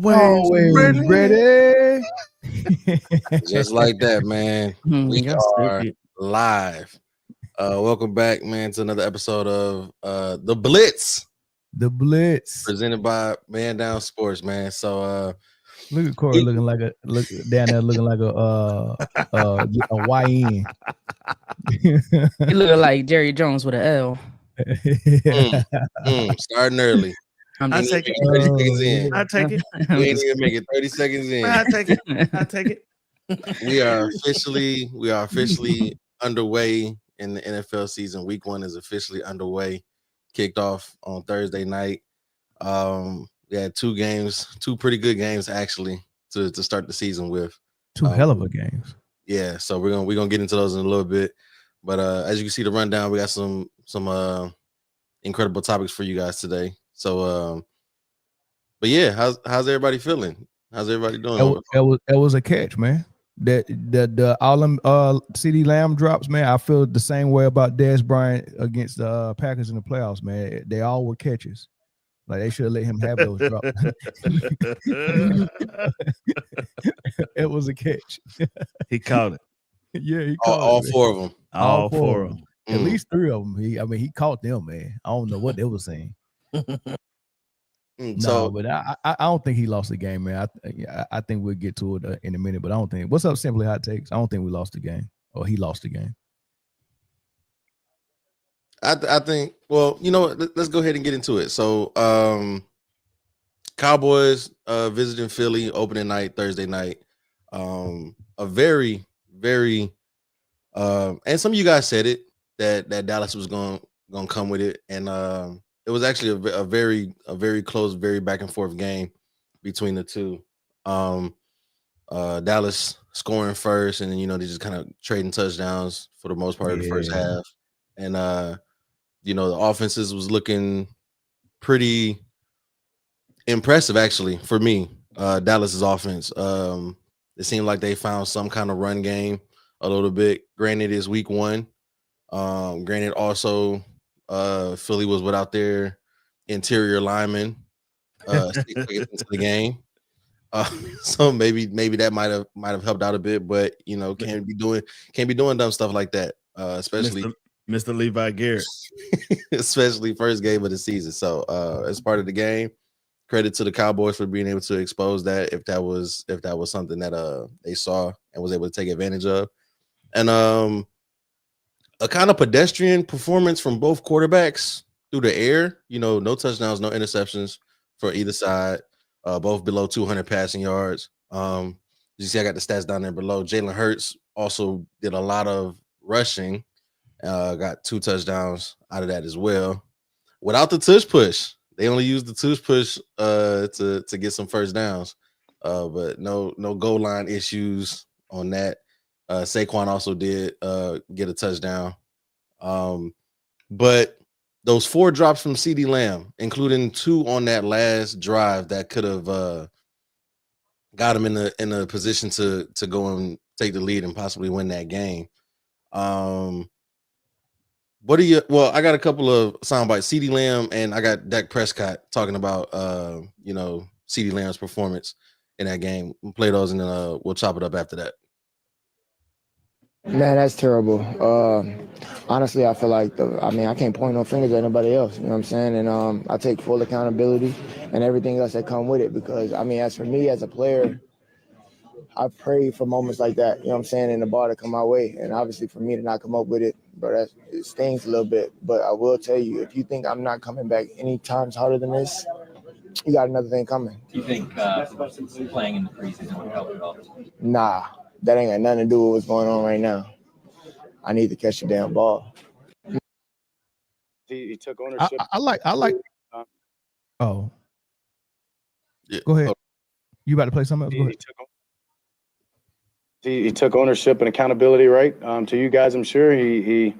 Always ready. Just like that, man. We Y'all are stupid. live. Welcome back, man, to another episode of The Blitz, The Blitz. presented by Man Down Sports, man. So Look at Corey looking like a YN. You look like Jerry Jones with an L. starting early. I'm I just take kidding. it 30 seconds in. I take it. We I'm ain't just even make it 30 seconds in. I take it. I take it. We are officially underway in the NFL season. Week 1 is officially underway. Kicked off on Thursday night. We had two pretty good games actually to start the season with. Two hell of a games. Yeah, so we're gonna get into those in a little bit. But as you can see the rundown, we got some incredible topics for you guys today. So but yeah, how's everybody feeling? How's everybody doing? It was a catch, man. The all them CD Lamb drops, man. I feel the same way about Dez Bryant against the Packers in the playoffs, man. They all were catches. Like they should have let him have those drops. It was a catch. He caught it. Yeah, he caught all it, four of them. All four of them. At least 3 of them. He caught them, man. I don't know what they were saying. No, but I don't think he lost the game, man. I think we'll get to it in a minute, but I don't think. What's up, Simply Hot Takes? I don't think we lost the game, or he lost the game. I think. Well, you know what? Let's go ahead and get into it. So, Cowboys visiting Philly opening night Thursday night. A very, very, and some of you guys said it that Dallas was going to come with it, and it was actually a very close, very back and forth game between the two. Dallas scoring first, and then they just kind of trading touchdowns for the most part of the first half, and the offenses was looking pretty impressive actually for me. Dallas's offense, it seemed like they found some kind of run game a little bit. Granted, it's week 1. Granted, also. Philly was without their interior lineman 6 seconds into the game, so maybe that might have helped out a bit, but can't be doing dumb stuff like that, especially Mr. Levi Garrett, especially first game of the season. So as part of the game, credit to the Cowboys for being able to expose that if that was something that they saw and was able to take advantage of, and a kind of pedestrian performance from both quarterbacks through the air. No touchdowns, no interceptions for either side. Both below 200 passing yards. You see, I got the stats down there below. Jalen Hurts also did a lot of rushing. Got 2 touchdowns out of that as well. Without the tush push, they only used the tush push to get some first downs. But no goal line issues on that. Saquon also did get a touchdown. But those 4 drops from CD Lamb, including 2 on that last drive that could have got him in a position to go and take the lead and possibly win that game. What do you? Well, I got a couple of sound bites. CD Lamb and I got Dak Prescott talking about CD Lamb's performance in that game. We'll play those and then we'll chop it up after that. Man, that's terrible. Honestly, I feel like I can't point no fingers at nobody else. You know what I'm saying? And I take full accountability and everything else that come with it because as for me as a player, I pray for moments like that. You know what I'm saying? And the ball to come my way, and obviously for me to not come up with it, but it stings a little bit. But I will tell you, if you think I'm not coming back any times harder than this, you got another thing coming. Do you think playing in the preseason would help at all? Nah. That ain't got nothing to do with what's going on right now. I need to catch the damn ball. He took ownership. I like. Oh, yeah. Go ahead. You about to play something else? Go ahead. He took ownership and accountability, right? To you guys, I'm sure he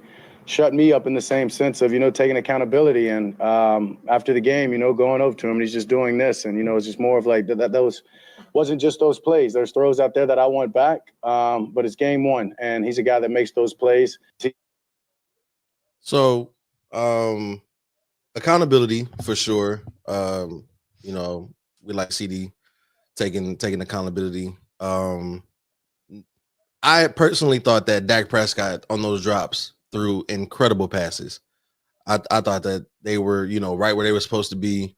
shut me up in the same sense of taking accountability. And after the game, going over to him, and he's just doing this, and it's just more of like that wasn't just those plays. There's throws out there that I want back, but it's game 1, and he's a guy that makes those plays. So, accountability for sure. We like CD taking accountability. I personally thought that Dak Prescott on those drops threw incredible passes. I thought that they were, right where they were supposed to be,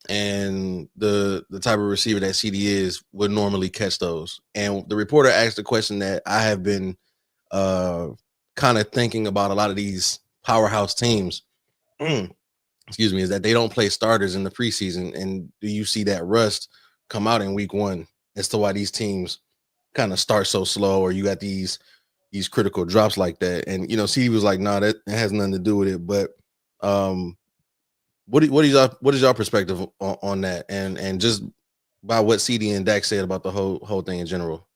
and the type of receiver that CD is would normally catch those. And the reporter asked a question that I have been kind of thinking about a lot of these powerhouse teams. Excuse me, is that they don't play starters in the preseason, and do you see that rust come out in week one as to why these teams kind of start so slow, or you got these critical drops like that? And CD was like, "Nah, that has nothing to do with it." But what is your perspective on that, and just by what CD and Dak said about the whole thing in general?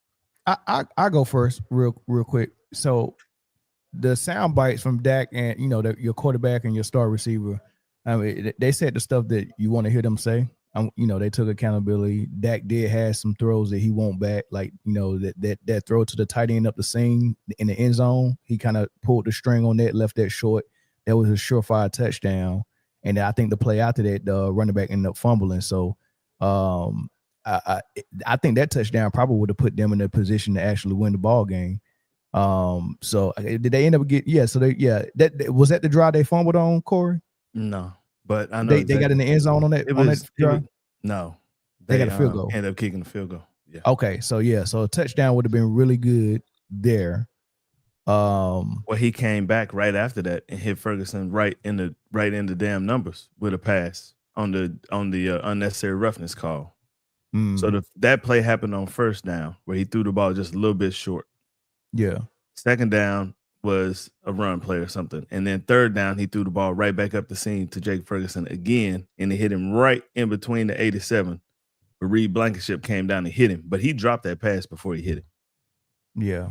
I go first, real quick. So the sound bites from Dak and your quarterback and your star receiver, I mean, they said the stuff that you want to hear them say. They took accountability. Dak did have some throws that he won't back, like that throw to the tight end up the seam in the end zone. He kind of pulled the string on that, left that short. That was a surefire touchdown. And I think the play after that, the running back ended up fumbling. So I think that touchdown probably would have put them in a position to actually win the ball game. So did they end up that was that the drive they fumbled on, Corey? No, but I know they got in the end zone on that. No, they got a field goal. Ended up kicking the field goal. Yeah. Okay, so a touchdown would have been really good there. Well, he came back right after that and hit Ferguson right in the damn numbers with a pass on the unnecessary roughness call. So that play happened on first down where he threw the ball just a little bit short. Yeah. Second down was a run play or something. And then third down, he threw the ball right back up the seam to Jake Ferguson again, and it hit him right in between the 87. But Reed Blankenship came down and hit him, but he dropped that pass before he hit it. Yeah.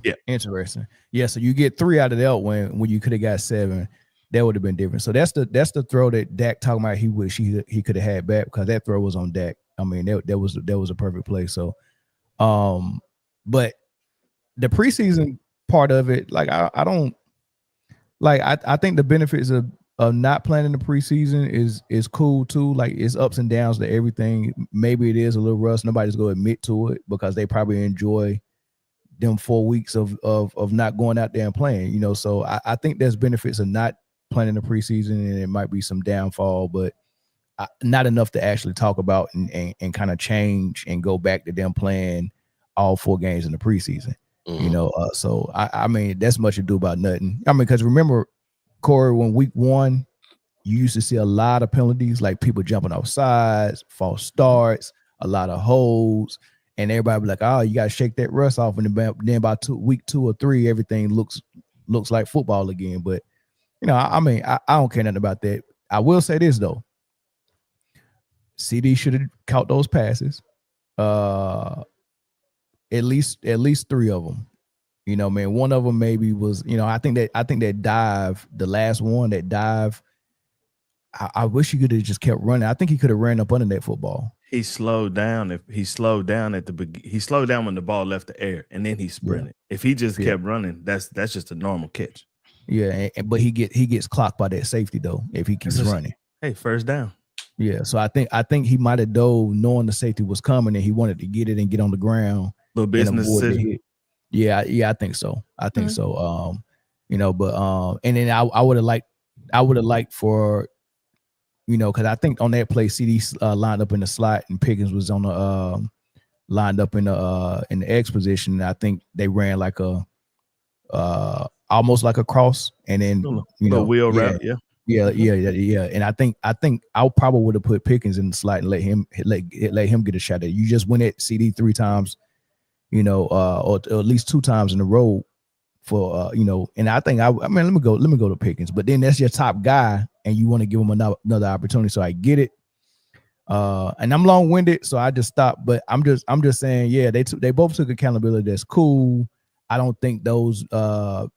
Yeah. Interesting. Yeah, so you get 3 out of that when you could have got 7. That would have been different. So that's the throw that Dak talking about he wish he could have had back, because that throw was on Dak. I mean, that was a perfect play. So but the preseason part of it, like I don't like I think the benefits of not planning the preseason is cool too. Like, it's ups and downs to everything. Maybe it is a little rust. Nobody's gonna admit to it because they probably enjoy them 4 weeks of not going out there and playing, So I think there's benefits of not planning the preseason, and it might be some downfall, but not enough to actually talk about and kind of change and go back to them playing all 4 games in the preseason. So I mean, that's much ado about nothing. I mean, because remember, Corey, when week 1, you used to see a lot of penalties, like people jumping off sides, false starts, a lot of holds, and everybody be like, "Oh, you got to shake that rust off." And then by week 2 or 3, everything looks like football again. But I mean, I don't care nothing about that. I will say this though: CD should have caught those passes. At least 3 of them. Man, one of them maybe was, I think that dive, the last one, that dive, I wish he could have just kept running. I think he could have ran up under that football. He slowed down. He slowed down when the ball left the air, and then he sprinted. Yeah. If he just kept running, that's just a normal catch. Yeah, but he gets clocked by that safety though if he keeps running. Hey, first down. Yeah, so I think he might have dove knowing the safety was coming, and he wanted to get it and get on the ground. Little business decision. Yeah, I think so. So. But and then I would have liked for, because I think on that play CD lined up in the slot and Pickens was on the lined up in the X position. And I think they ran like a almost like a cross, and then wheel route. Yeah. And I think I probably would have put Pickens in the slot and let him get a shot at it. You just went at CD 3 times, or at least 2 times in a row for and I think let me go to Pickens, but then that's your top guy and you want to give him another opportunity. So I get it. And I'm long-winded, so I just stopped. But I'm just saying, yeah, they both took accountability. That's cool. I don't think those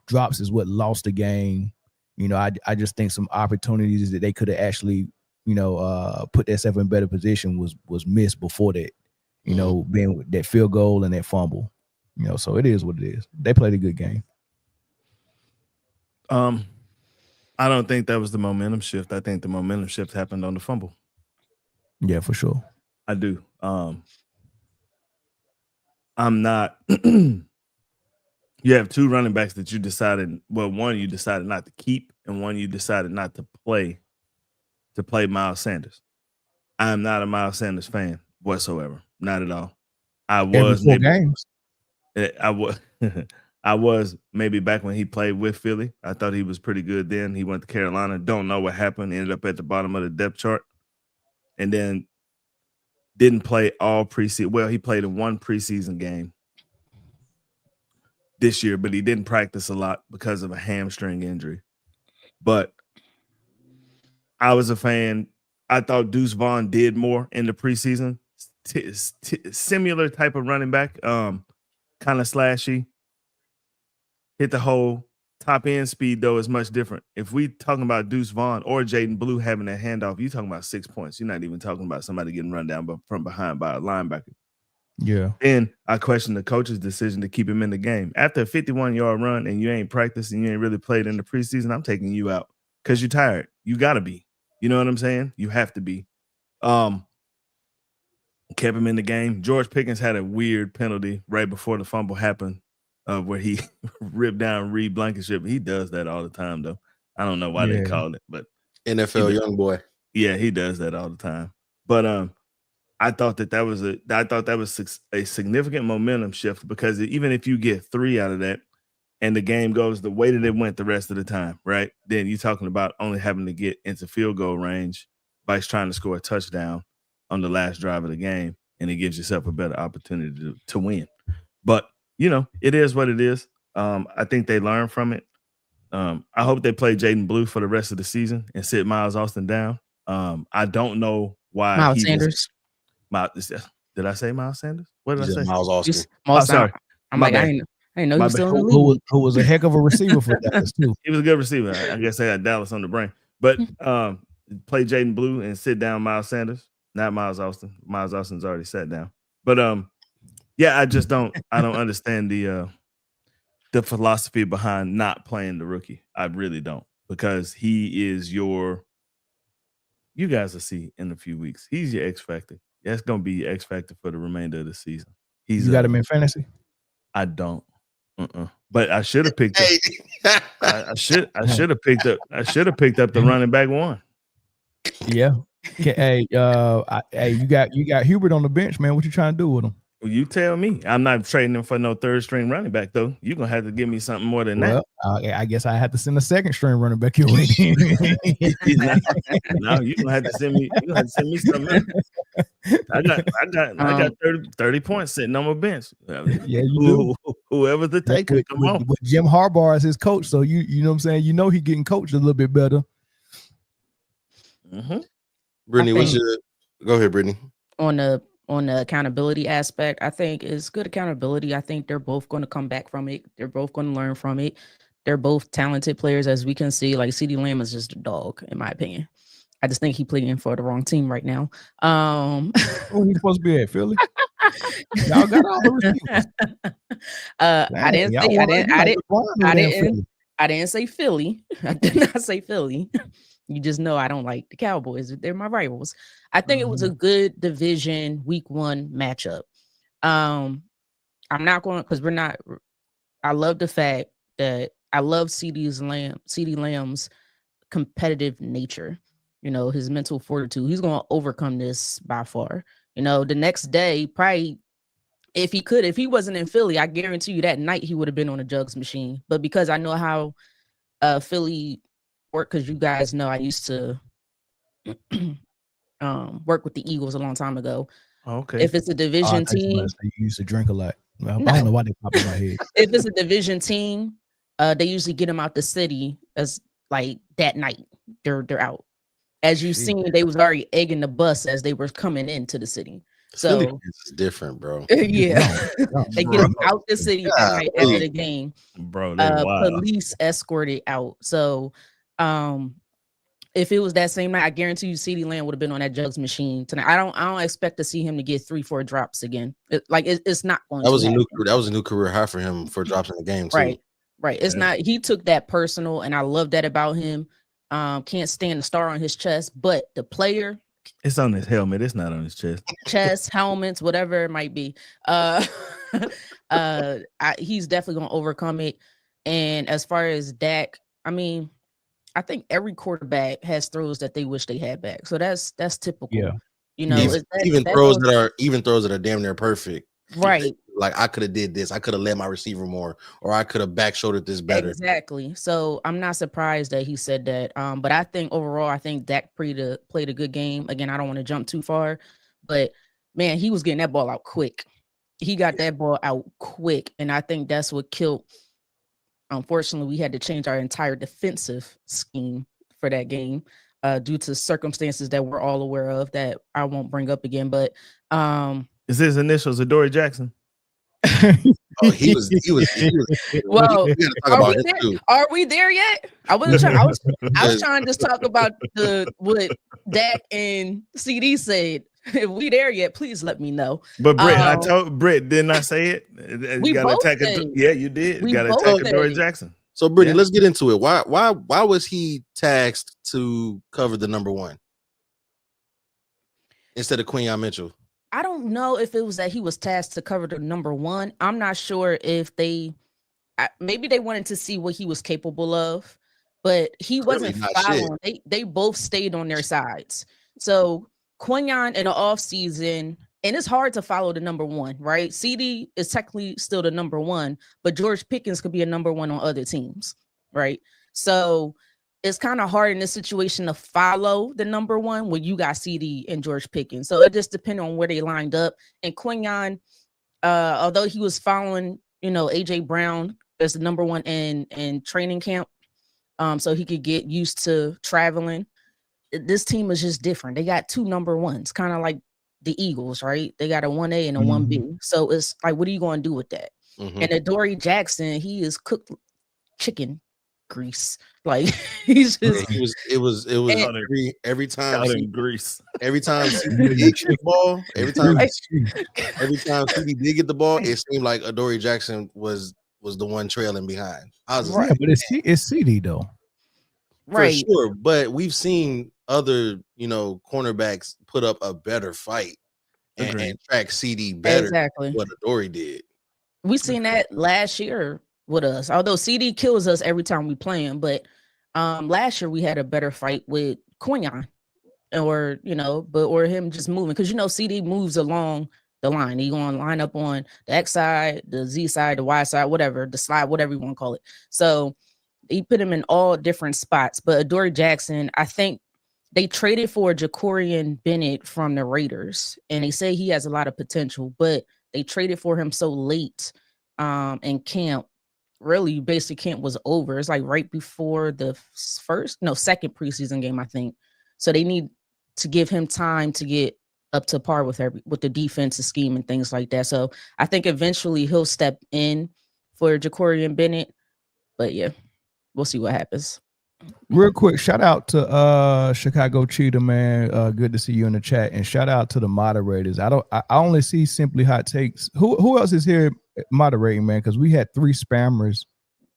drops is what lost the game. I just think some opportunities that they could have actually, put themselves in better position was missed before that, being with that field goal and that fumble. So it is what it is. They played a good game. I don't think that was the momentum shift. I think the momentum shift happened on the fumble. Yeah, for sure. I do. I'm not. You have two running backs that you decided. Well, one you decided not to keep, and one you decided not to play. To play Miles Sanders. I am not a Miles Sanders fan whatsoever. Not at all. I was Every 4 maybe. games. I was. I was maybe back when he played with Philly. I thought he was pretty good then. He went to Carolina. Don't know what happened. Ended up at the bottom of the depth chart, and then didn't play all preseason. Well, he played in one preseason game this year, but he didn't practice a lot because of a hamstring injury. But I was a fan. I thought Deuce Vaughn did more in the preseason. Similar type of running back, kind of slashy. Hit the hole. Top end speed, though, is much different. If we talking about Deuce Vaughn or Jaden Blue having a handoff, you're talking about 6 points. You're not even talking about somebody getting run down from behind by a linebacker. Yeah. And I question the coach's decision to keep him in the game. After a 51-yard run and you ain't practiced and you ain't really played in the preseason, I'm taking you out because you're tired. You got to be. You know what I'm saying? You have to be. Kept him in the game. George Pickens had a weird penalty right before the fumble happened where he ripped down Reed Blankenship. He does that all the time, though. I don't know why they called it, but NFL young boy. Yeah, he does that all the time. But I thought that was a significant momentum shift because even if you get 3 out of that and the game goes the way that it went the rest of the time, right? Then you're talking about only having to get into field goal range by trying to score a touchdown on the last drive of the game, and it gives yourself a better opportunity to win. But, it is what it is. I think they learn from it. I hope they play Jaden Blue for the rest of the season and sit Miles Austin down. I don't know why Miles Sanders. Did I say Miles Sanders? What did I say? Miles Austin. Sorry. I'm like, I didn't know you still in the league. Who was a heck of a receiver for Dallas too. He was a good receiver. I guess I got Dallas on the brain. But play Jaden Blue and sit down Miles Sanders, not Miles Austin. Miles Austin's already sat down. But I just don't understand the philosophy behind not playing the rookie. I really don't, because he is you guys will see in a few weeks. He's your X factor. That's gonna be your X factor for the remainder of the season. You got him in fantasy? I don't. But I should have picked up. I should have picked up. I should have picked up the running back one. Yeah. Hey, you got Hubert on the bench, man. What you trying to do with him? Well, you tell me. I'm not trading him for no third string running back, though. You're gonna have to give me something more than that. I guess I have to send a second string running back your way. No, you're gonna have to send me. You have to send me something. I got 30 points sitting on my bench. Yeah, you do. Whoever the taker, come on. With Jim Harbaugh as his coach, so you know what I'm saying. You know he getting coached a little bit better. Mm-hmm. Brittany, go ahead, Brittany. On the accountability aspect, I think it's good accountability. I think they're both going to come back from it. They're both going to learn from it. They're both talented players, as we can see. Like CeeDee Lamb is just a dog, in my opinion. I just think he's playing for the wrong team right now. Who he's supposed to be at, Philly? Y'all got all the receivers. I didn't say Philly. I did not say Philly. You just know I don't like the Cowboys. They're my rivals. I think it was a good division week 1 matchup. I'm not going because we're not. I love the fact that I love CeeDee Lamb's competitive nature. His mental fortitude. He's going to overcome this by far. The next day, probably if he wasn't in Philly, I guarantee you that night he would have been on a jugs machine. But because I know how Philly work, because you guys know I used to work with the Eagles a long time ago. Okay. If it's a division team, you used to drink a lot. I don't know why they pop in my head. If it's a division team, they usually get them out the city as like that night. They're out. As you've seen, they was already egging the bus as they were coming into the city. So it's different, bro. Yeah, they get them out the city that night after the game. Bro, police escorted out. So, if it was that same night, I guarantee you CeeDee Lamb would have been on that jugs machine tonight. I don't expect to see him to get 3-4 drops again. It's not going. That was a new career high for him for drops in the game too. Right. It's not. He took that personal, and I love that about him. Can't stand the star on his chest, but the player. It's on his helmet. It's not on his chest. Chest, helmets, whatever it might be. He's definitely gonna overcome it. And as far as Dak, I mean, I think every quarterback has throws that they wish they had back. So that's typical. Yeah. You know, Yeah. even throws that are damn near perfect. right. Like I could have did this. I could have led my receiver more, or I could have back shouldered this better. Exactly. So I'm not surprised that he said that. But I think overall, I think Dak played a good game. Again, I don't want to jump too far, but man, he was getting that ball out quick. He got that ball out quick, and I think that's what killed. Unfortunately, we had to change our entire defensive scheme for that game due to circumstances that we're all aware of that I won't bring up again. But is his initials Adoree Jackson? Oh, he was. Well, we gotta talk about him too. Are we there yet? I was trying to just talk about what Dak and CD said. If we there yet, please let me know. But Britt, I told Britt, didn't I say it? We both said yeah, you did. We got to both attack said Adoree it. Jackson. So, Brittany, let's get into it. Why was he tasked to cover the number one instead of Quinyon Mitchell? I don't know if it was that he was tasked to cover the number one. I'm not sure if maybe they wanted to see what he was capable of, but he wasn't following. They both stayed on their sides. So Quinyon in the offseason, and it's hard to follow the number one, right? CD is technically still the number one, but George Pickens could be a number one on other teams, right? So it's kind of hard in this situation to follow the number one when you got CD and George Pickens. So it just depends on where they lined up. And Quinyon, although he was following, AJ Brown as the number one in training camp, so he could get used to traveling. This team is just different. They got two number ones, kind of like the Eagles, right? They got a 1A and a 1B. So it's like, what are you going to do with that? And Adoree Jackson, he is cooked chicken grease. Like he's just it was every time grease. Every time CD did get the ball, every time CD did get the ball, it seemed like Adoree Jackson was the one trailing behind. I was right, but it's CD though. Right. For sure, but we've seen other, cornerbacks put up a better fight and track CD better than what Adoree did. We seen that last year with us. Although CD kills us every time we play him, but last year we had a better fight with Quinyon, or him just moving, because CD moves along the line. He going to line up on the X side, the Z side, the Y side, whatever, the slide, whatever you want to call it. So he put him in all different spots. But Adoree Jackson, I think they traded for Jacorian Bennett from the Raiders, and they say he has a lot of potential, but they traded for him so late in camp. Really, basic camp was over. It's like right before the second preseason game, I think. So they need to give him time to get up to par with the defensive scheme and things like that. So I think eventually he'll step in for Jacorian Bennett. But yeah, we'll see what happens. Real quick, shout out to Chicago Cheetah, man. Good to see you in the chat, and shout out to the moderators. I only see Simply Hot Takes. Who else is here moderating, man? Because we had 3 spammers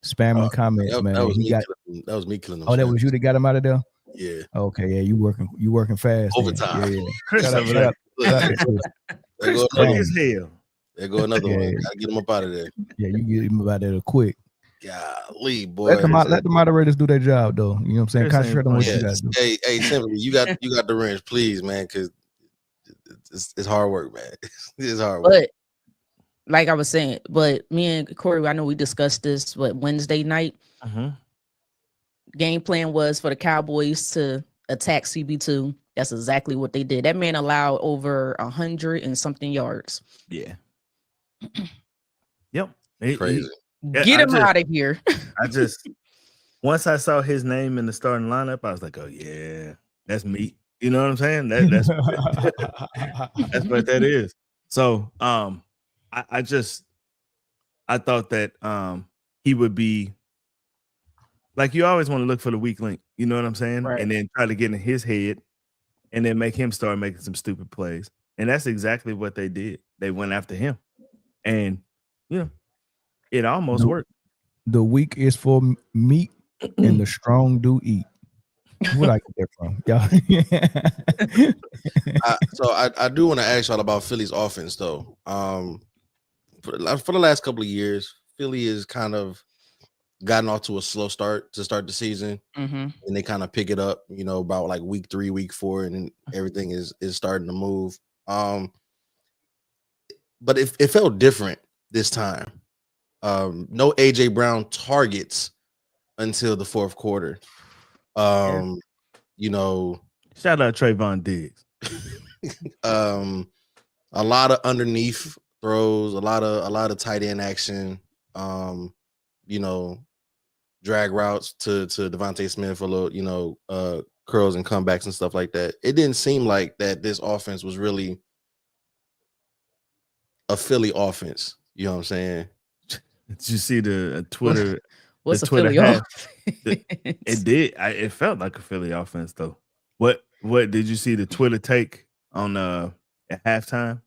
spamming comments, man. That was me killing them. Oh, that was you that got him out of there? Yeah. Okay, yeah, you working fast. Overtime. Yeah. Shout out There go quick as hell. There go another one. Gotta get him up out of there. Yeah, you get him out of there quick. Golly, boy. Let the moderators do their job, though. You know what I'm saying? Concentrate on what you got to do. Hey, Simply, you got the wrench, please, man, because it's hard work, man. It's hard work. But like I was saying, me and Corey, I know we discussed this Wednesday night. Game plan was for the Cowboys to attack CB2. That's exactly what they did. That man allowed over 100 and something yards. Yeah. Yep. Crazy. Get him out of here. Once I saw his name in the starting lineup, I was like, oh yeah, that's me. You know what I'm saying? That's that's what that is. So I thought that he would be like, you always want to look for the weak link, you know what I'm saying? Right. And then try to get in his head and then make him start making some stupid plays. And that's exactly what they did. They went after him. And it almost worked. The weak is for meat and the strong do eat. Where I get that from? So I do want to ask y'all about Philly's offense, though. for the last couple of years, Philly has kind of gotten off to a slow start to start the season, and they kind of pick it up, about like week 3, week 4, and then everything is starting to move. But it felt different this time. No AJ Brown targets until the fourth quarter. Shout out Trayvon Diggs. A lot of underneath throws, a lot of tight end action. Drag routes to Devontae Smith, a little, curls and comebacks and stuff like that. It didn't seem like that this offense was really a Philly offense. You know what I'm saying? Did you see the Twitter? What's the a Philly Twitter offense? It did. It felt like a Philly offense though. What did you see the Twitter take on at halftime?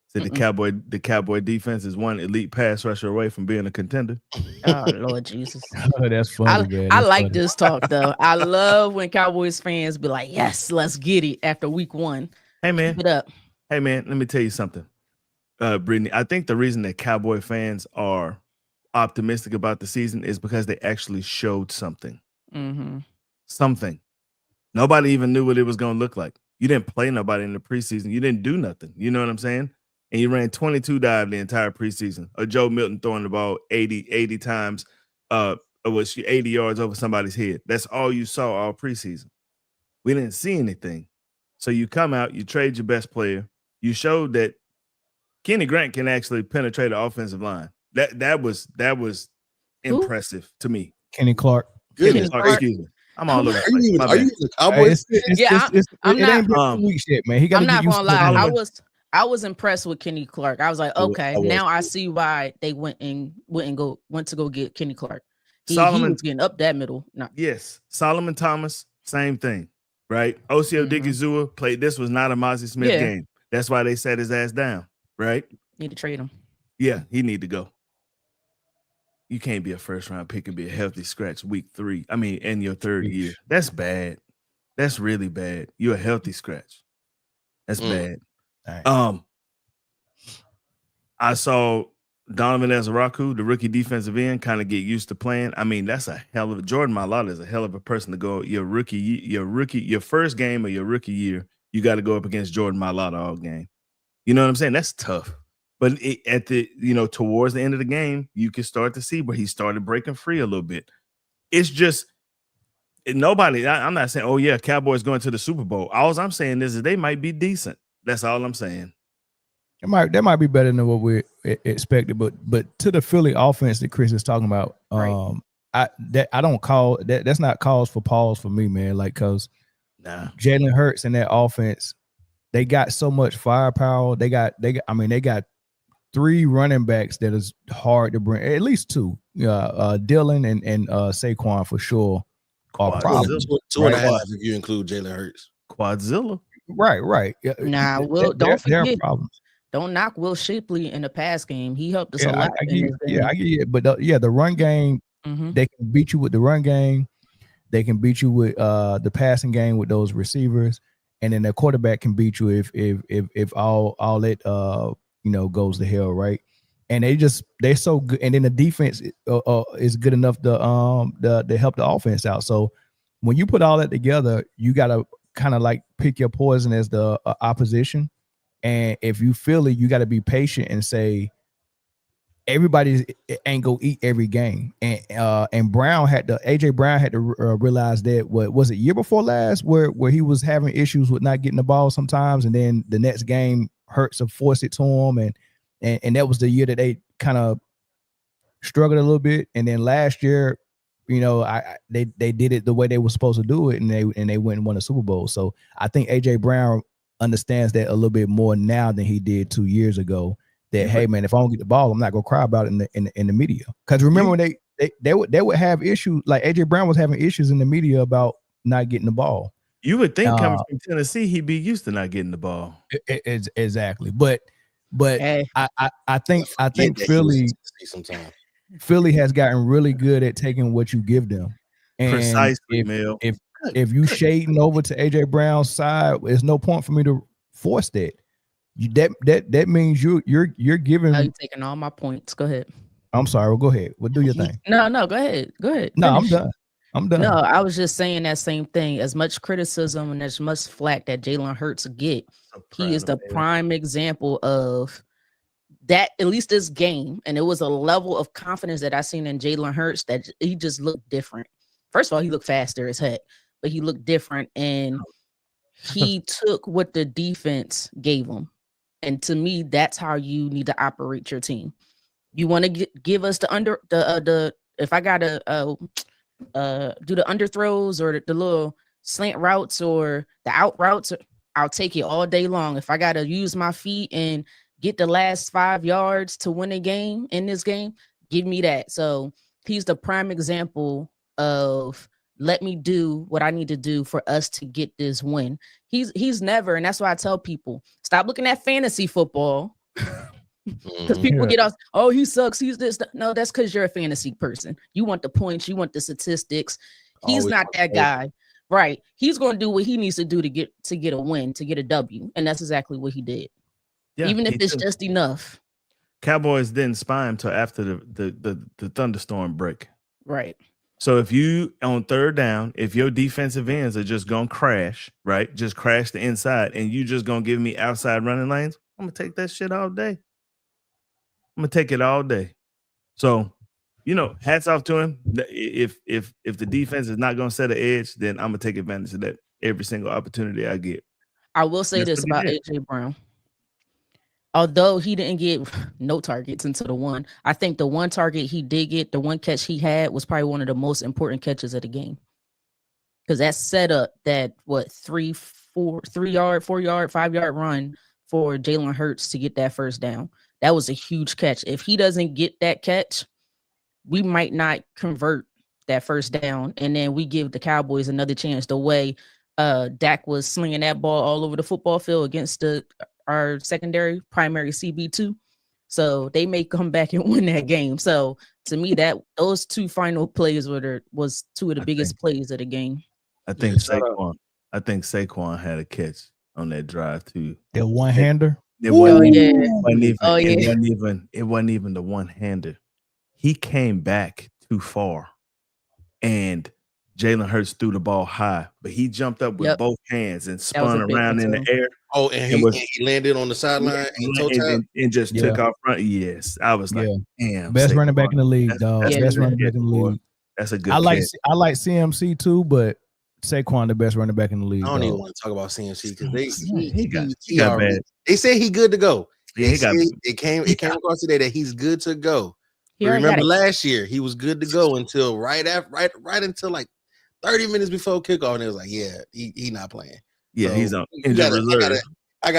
Said the Cowboy defense is one elite pass rusher away from being a contender. Oh Lord Jesus. Oh, that's funny, man. I That's like funny. this talk though. I love when Cowboys fans be like, yes, let's get it after week 1. Hey man. Keep it up. Hey man, let me tell you something. Britne, I think the reason that Cowboy fans are optimistic about the season is because they actually showed something. Something. Nobody even knew what it was going to look like. You didn't play nobody in the preseason. You didn't do nothing. You know what I'm saying? And you ran 22 dive the entire preseason. Or Joe Milton throwing the ball 80 times, 80 yards over somebody's head. That's all you saw all preseason. We didn't see anything. So you come out, you trade your best player. You showed that Kenny Grant can actually penetrate the offensive line. That was impressive to me. Kenny Clark. Kenny Clark, excuse me. I'm all over. Are you the Cowboys? It ain't been 2 weeks yet, man. He got. I'm not gonna lie. To I was impressed with Kenny Clark. I was like, okay, now I see why they went to go get Kenny Clark. He was getting up that middle. No. Yes, Solomon Thomas, same thing, right? Osio Digizua played. This was not a Mozzie Smith game. That's why they sat his ass down, right? Need to trade him. Yeah, he need to go. You can't be a first round pick and be a healthy scratch week 3. I mean, in your third year. That's bad. That's really bad. You're a healthy scratch. That's bad. Right. I saw Donovan Ezaraku, the rookie defensive end, kind of get used to playing. I mean, that's a hell of a Jordan Mailata is a hell of a person to go your first game of your rookie year. You got to go up against Jordan Mailata all game. You know what I'm saying? That's tough. But towards the end of the game, you can start to see where he started breaking free a little bit. It's just nobody. I'm not saying, oh yeah, Cowboys going to the Super Bowl. All I'm saying is that they might be decent. That's all I'm saying. That might be better than what we expected. But to the Philly offense that Chris is talking about, I don't call that. That's not cause for pause for me, man. Like, cause Jalen Hurts and that offense, they got so much firepower. They got 3 running backs that is hard to bring. At least 2. Dylan and Saquon for sure are problems. 2.5 if you include Jalen Hurts. Quadzilla. Right. Nah, don't forget. Problems. Don't knock Will Shipley in the pass game. He helped us a lot. I get it. But the run game, they can beat you with the run game. They can beat you with the passing game with those receivers, and then the quarterback can beat you if all that goes to hell, right? And they're so good, and then the defense is good enough to help the offense out. So when you put all that together, you gotta kind of like pick your poison as the opposition. And if you feel it, you got to be patient and say everybody ain't go eat every game. And AJ Brown had to realize that what was it year before last where he was having issues with not getting the ball sometimes, and then the next game Hurts to force it to him, and that was the year that they kind of struggled a little bit. And then last year, they did it the way they were supposed to do it, and they went and won a Super Bowl. So I think AJ Brown understands that a little bit more now than he did 2 years ago. That hey man, if I don't get the ball, I'm not gonna cry about it in the media. Because remember when they would have issues, like AJ Brown was having issues in the media about not getting the ball. You would think coming from Tennessee, he'd be used to not getting the ball. Exactly, but hey. I think Philly has gotten really good at taking what you give them. And precisely, Mel. If you shading over to AJ Brown's side, there's no point for me to force that. that means you're giving. Now you're taking all my points. Go ahead. I'm sorry. Well, go ahead. Well, do your thing. No, go ahead. No, I'm Finish. done. I'm done. No, I was just saying that same thing. As much criticism and as much flack that Jalen Hurts get, he is the prime example of that. At least this game, and it was a level of confidence that I seen in Jalen Hurts that he just looked different. First of all, he looked faster as heck, but he looked different, and he took what the defense gave him. And to me, that's how you need to operate your team. You want to give us the if I gotta do the underthrows or the little slant routes or the out routes, I'll take it all day long. If I gotta use my feet and get the last 5 yards to win a game in this game, give me that. So he's the prime example of let me do what I need to do for us to get this win. He's never, and that's why I tell people, stop looking at fantasy football. Because people get off, oh, he sucks. He's this. No, that's because you're a fantasy person. You want the points, you want the statistics. He's not that guy, right? He's going to do what he needs to do to get a win, to get a W, and that's exactly what he did. Yeah, even if it's just enough. Cowboys didn't spy him until after the thunderstorm break. Right. So if you on third down, if your defensive ends are just gonna crash, right? Just crash the inside, and you just gonna give me outside running lanes, I'm gonna take that shit all day. I'm gonna take it all day. So, hats off to him. If the defense is not gonna set an edge, then I'm gonna take advantage of that every single opportunity I get. I will say this about AJ Brown. Although he didn't get no targets until the one, I think the one target he did get, the one catch he had was probably one of the most important catches of the game. Because that set up that 3 yard, 4 yard, 5 yard run for Jalen Hurts to get that first down. That was a huge catch. If he doesn't get that catch, we might not convert that first down. And then we give the Cowboys another chance. The way Dak was slinging that ball all over the football field against our secondary primary CB2. So they may come back and win that game. So to me, those two final plays was two of the biggest plays of the game. I think Saquon had a catch on that drive too. The one-hander? It wasn't even the one-hander. He came back too far, and Jalen Hurts threw the ball high, but he jumped up with both hands and spun around in the air. Oh, and he landed on the sideline and just took off front. Yes, I was like, damn. Best running back in the league, dog. Best running back in the league. That's a good. I like CMC too, but Saquon the best running back in the league. I don't even want to talk about CMC because he got bad. They said he good to go. Yeah, it came across today that he's good to go. Remember last year he was good to go until right until like 30 minutes before kickoff, and it was like, he not playing. Yeah, so he's on injured reserve. I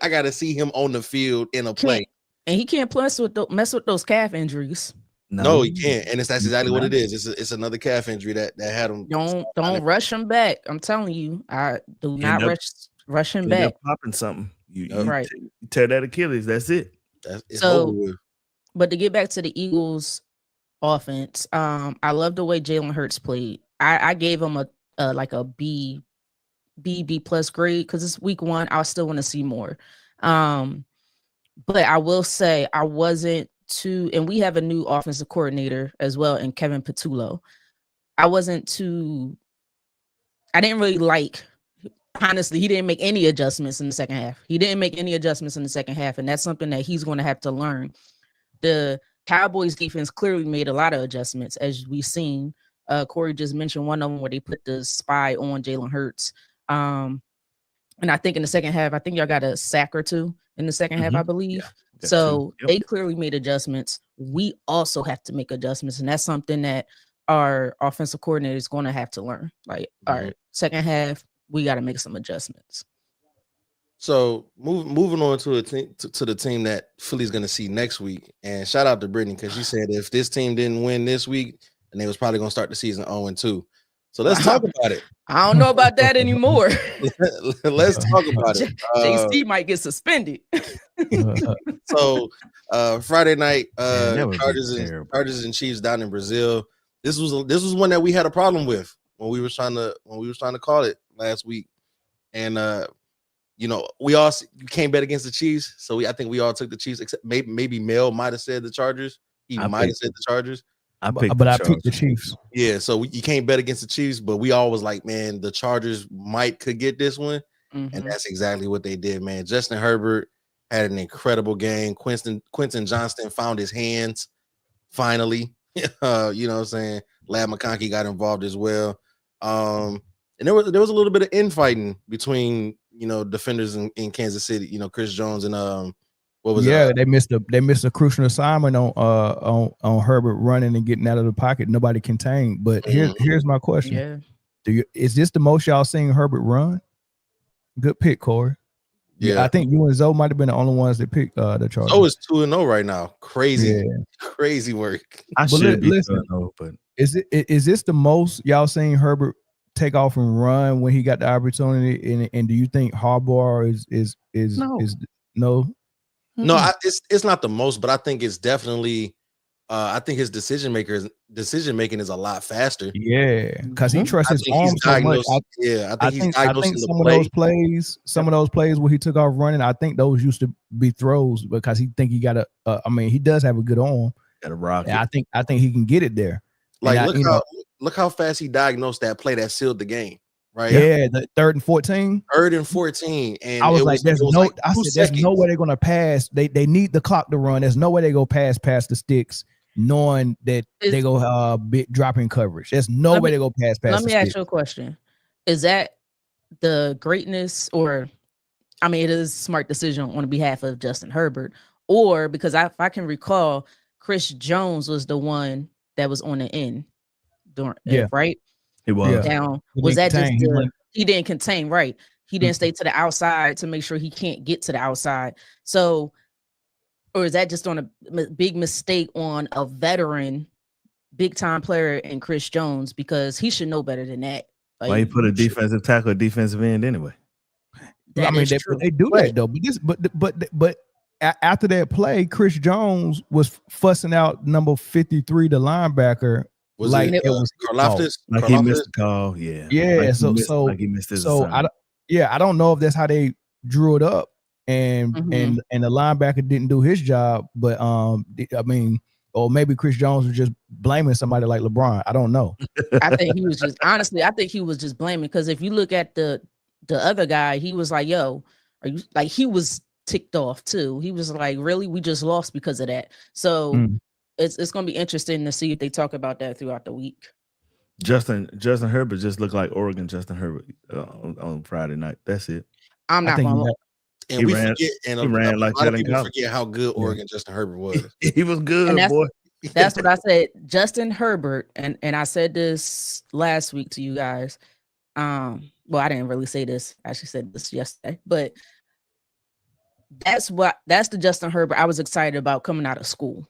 gotta see him on the field in a play. And he can't mess with those calf injuries. No, he can't. And that's exactly what it is. It's another calf injury that had him. Don't rush him back. I'm telling you, I do not rush him back. Popping something. You tear that Achilles. That's it. It's over with. But to get back to the Eagles offense, I love the way Jalen Hurts played. I gave him a B plus grade because it's week 1. I still want to see more. But I will say I wasn't too, and we have a new offensive coordinator as well, and Kevin Patullo. I didn't really like, honestly, he didn't make any adjustments in the second half. And that's something that he's going to have to learn. The Cowboys defense clearly made a lot of adjustments, as we've seen. Corey just mentioned one of them where they put the spy on Jalen Hurts. And I think in the second half, I think y'all got a sack or two in the second half, I believe. Yeah, so they clearly made adjustments. We also have to make adjustments. And that's something that our offensive coordinator is going to have to learn. Like, all right, second half, we got to make some adjustments. So moving on to the team that Philly's going to see next week. And shout out to Britne, because she said if this team didn't win this week, and they was probably going to start the season 0-2. So let's talk about it. I don't know about that anymore. Let's talk about it. JC might get suspended. So Friday night, Chargers and Chiefs down in Brazil. This was one that we had a problem with when we was trying to call it last week. And you know, you can't bet against the Chiefs, so I think we all took the Chiefs. Except maybe Mel might have said the Chargers. He might have said the Chargers. I picked the Chiefs. Yeah, so you can't bet against the Chiefs, but we all was like, man, the Chargers could get this one, and that's exactly what they did, man. Justin Herbert had an incredible game. Quentin Johnston found his hands finally. You know what I'm saying? Lad McConkey got involved as well. And there was a little bit of infighting between, you know, defenders in Kansas City. You know, Chris Jones and what was it? Yeah, they missed a crucial assignment on Herbert running and getting out of the pocket. Nobody contained. But here's my question: is this the most y'all seen Herbert run? Good pick, Corey. Yeah, I think you and Zoe might have been the only ones that picked the Chargers. Zoe is 2-0 right now. Crazy work. I should be 2-0, but is this the most y'all seen Herbert take off and run when he got the opportunity? And do you think Harbaugh is no? No, it's not the most, but I think it's definitely. I think his decision making is a lot faster. Yeah, because he trusts his arm so much. I think some of those plays where he took off running, I think those used to be throws because he think he got a. I mean, he does have a good arm. Got a rocket. I think he can get it there. Like look how fast he diagnosed that play that sealed the game. Right. Yeah, the 3rd and 14. 3rd and 14. And I was like, there's no way they're gonna pass. They need the clock to run. There's no way they go past the sticks, knowing that they go dropping coverage. There's no way they go past. Let me ask you a question. Is that the greatness, or I mean, it is a smart decision on behalf of Justin Herbert, or because if I can recall, Chris Jones was the one that was on the end during right? He was down. Was that just he didn't contain, right? He didn't stay to the outside to make sure he can't get to the outside. So, or is that just on a big mistake on a veteran, big time player in Chris Jones, because he should know better than that. Like, why you put a defensive tackle, defensive end anyway? I mean, they do that though. But after that play, Chris Jones was fussing out number 53, the linebacker. Was like it was Karlaftis? Like he missed the call, yeah. Yeah, like he missed his assignment. I don't know if that's how they drew it up, and the linebacker didn't do his job, but I mean, or maybe Chris Jones was just blaming somebody like LeBron. I don't know. I think he was just honestly, I think he was just blaming, because if you look at the other guy, he was like, "Yo, are you like?" He was ticked off too. He was like, "Really? We just lost because of that." So. It's going to be interesting to see if they talk about that throughout the week. Justin Herbert just looked like Oregon Justin Herbert on Friday night. That's it. I'm not going to. And we forget, like a lot of people forget how good Oregon Justin Herbert was. He was good, boy. That's what I said. Justin Herbert, and I said this last week to you guys. Well, I didn't really say this. I actually said this yesterday, but that's the Justin Herbert I was excited about coming out of school.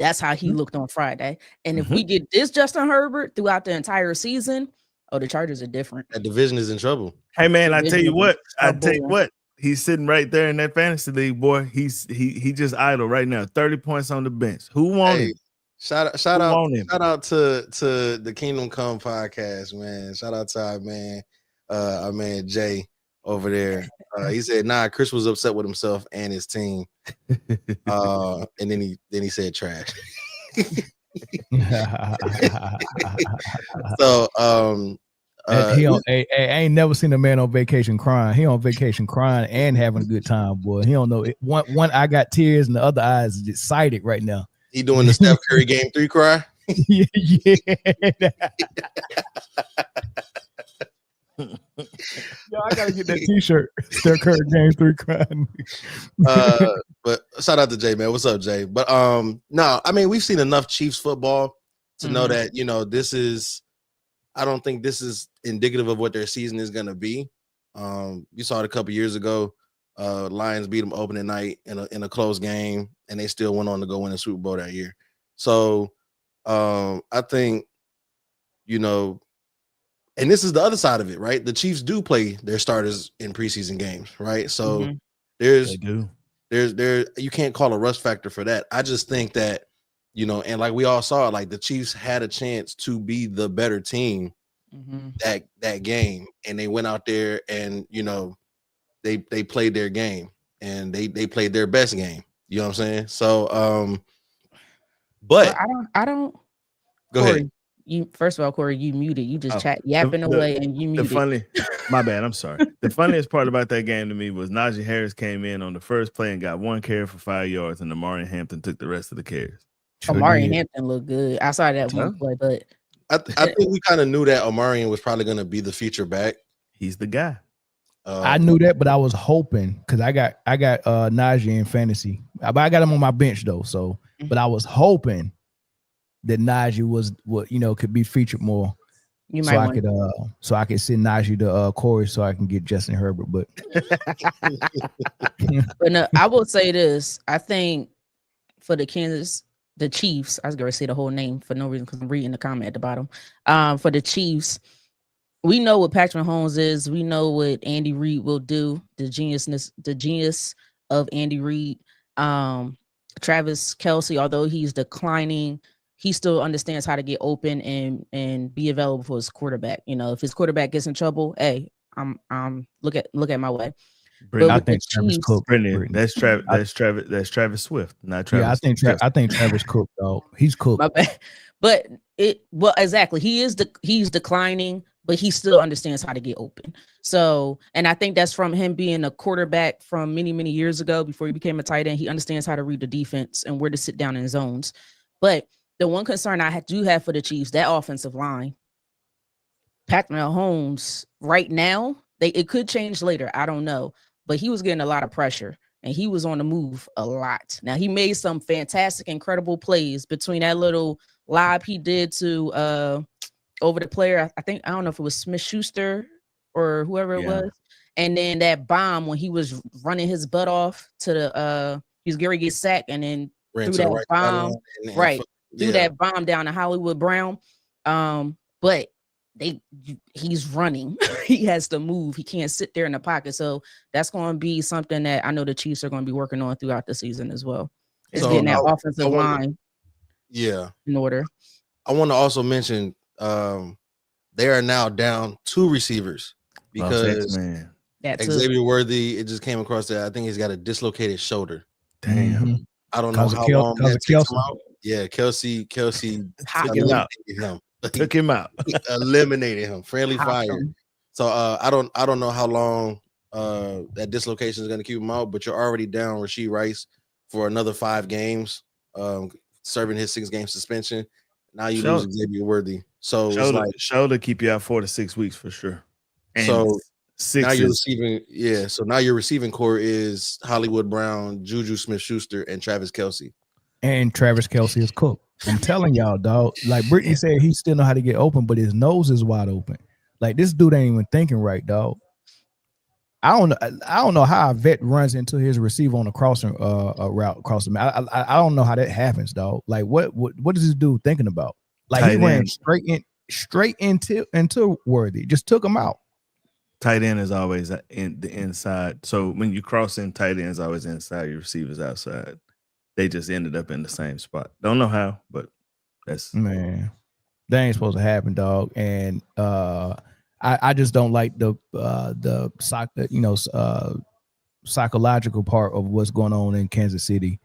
That's how he looked on Friday. And if we get this Justin Herbert throughout the entire season, the Chargers are different. That division is in trouble. Hey man, I tell you what, he's sitting right there in that fantasy league, boy. He just idle right now. 30 points on the bench. Who won him? Shout out to the Kingdom Come podcast, man. Shout out to our man Jay over there. He said, "Nah, Chris was upset with himself and his team." And then he said trash. So I ain't never seen a man on vacation crying. He on vacation crying and having a good time, boy. He don't know it. One eye got tears and the other eye is just excited right now. He doing the Steph Curry game 3 cry. Yeah. Yo, I gotta get that T-shirt. Steph Curry game 3 crying. But shout out to Jay, man. What's up, Jay? But no, I mean, we've seen enough Chiefs football to know that, you know, I don't think this is indicative of what their season is gonna be. You saw it a couple years ago. Lions beat them opening night in a close game, and they still went on to go win the Super Bowl that year. So I think, you know, and this is the other side of it, right? The Chiefs do play their starters in preseason games, right? So you can't call a rust factor for that. I just think that, you know, and like we all saw, like the Chiefs had a chance to be the better team that game, and they went out there and, you know, they played their game and they played their best game. You know what I'm saying? So but I don't go Corey, ahead. You first of all, Corey, you muted. You just yapping the- away and you muted. My bad. I'm sorry. The funniest part about that game to me was Najee Harris came in on the first play and got 1 carry for 5 yards, and Amari Hampton took the rest of the carries. Amari Hampton looked good. I saw that one play, but I think we kind of knew that Omarion was probably going to be the feature back. He's the guy. I knew that, but I was hoping because I got Najee in fantasy. I got him on my bench though. So, but I was hoping that Najee was what could be featured more. You might so I could send Najee to Corey so I can get Justin Herbert. But but no, I will say this. I think for the Chiefs, I was going to say the whole name for no reason because I'm reading the comment at the bottom. For the Chiefs, we know what Patrick Mahomes is. We know what Andy Reid will do. The genius of Andy Reid. Travis Kelce, although he's declining, he still understands how to get open and be available for his quarterback. If his quarterback gets in trouble, hey, I'm look at my way. Britne, I think Travis Cook. Britne, that's Travis Swift, not Travis. Yeah, I think Travis Cook though. He's Cook. My bad. But exactly. He's declining, but he still understands how to get open. So, and I think that's from him being a quarterback from many, many years ago before he became a tight end. He understands how to read the defense and where to sit down in zones. But the one concern I do have for the Chiefs, that offensive line, Patrick Mahomes right now, it could change later. I don't know. But he was getting a lot of pressure and he was on the move a lot. Now, he made some fantastic, incredible plays between that little lob he did to over the player. I don't know if it was Smith-Schuster or whoever it was. And then that bomb when he was running his butt off to the he was Gary get sacked and then threw that bomb threw that bomb down to Hollywood Brown. But he's running. He has to move. He can't sit there in the pocket. So that's going to be something that I know the Chiefs are going to be working on throughout the season as well. It's getting that offensive line in order. I want to also mention they are now down 2 receivers because Xavier Worthy, it just came across that I think he's got a dislocated shoulder. Damn. I don't know how long that takes him out. Yeah, Kelce took him out. Eliminated him. Friendly fire. So I don't know how long that dislocation is going to keep him out, but you're already down Rashee Rice for another 5 games, serving his 6-game suspension. Now you lose Xavier Worthy. So shoulder keep you out 4 to 6 weeks for sure. And so now you're receiving, so now your receiving core is Hollywood Brown, Juju Smith-Schuster, and Travis Kelce. And Travis Kelce is cooked. I'm telling y'all, dog. Like Britne said, he still know how to get open, but his nose is wide open. Like this dude ain't even thinking right, dog. I don't know how a vet runs into his receiver on a crossing route across the map. I don't know how that happens, dog. Like what is this dude thinking about? Like tight he ran straight into Worthy, just took him out. Tight end is always in the inside. So when you cross in, tight end is always inside. Your receivers outside. They just ended up in the same spot. Don't know how, but that's man. That ain't supposed to happen, dog. And I just don't like the psychological part of what's going on in Kansas City.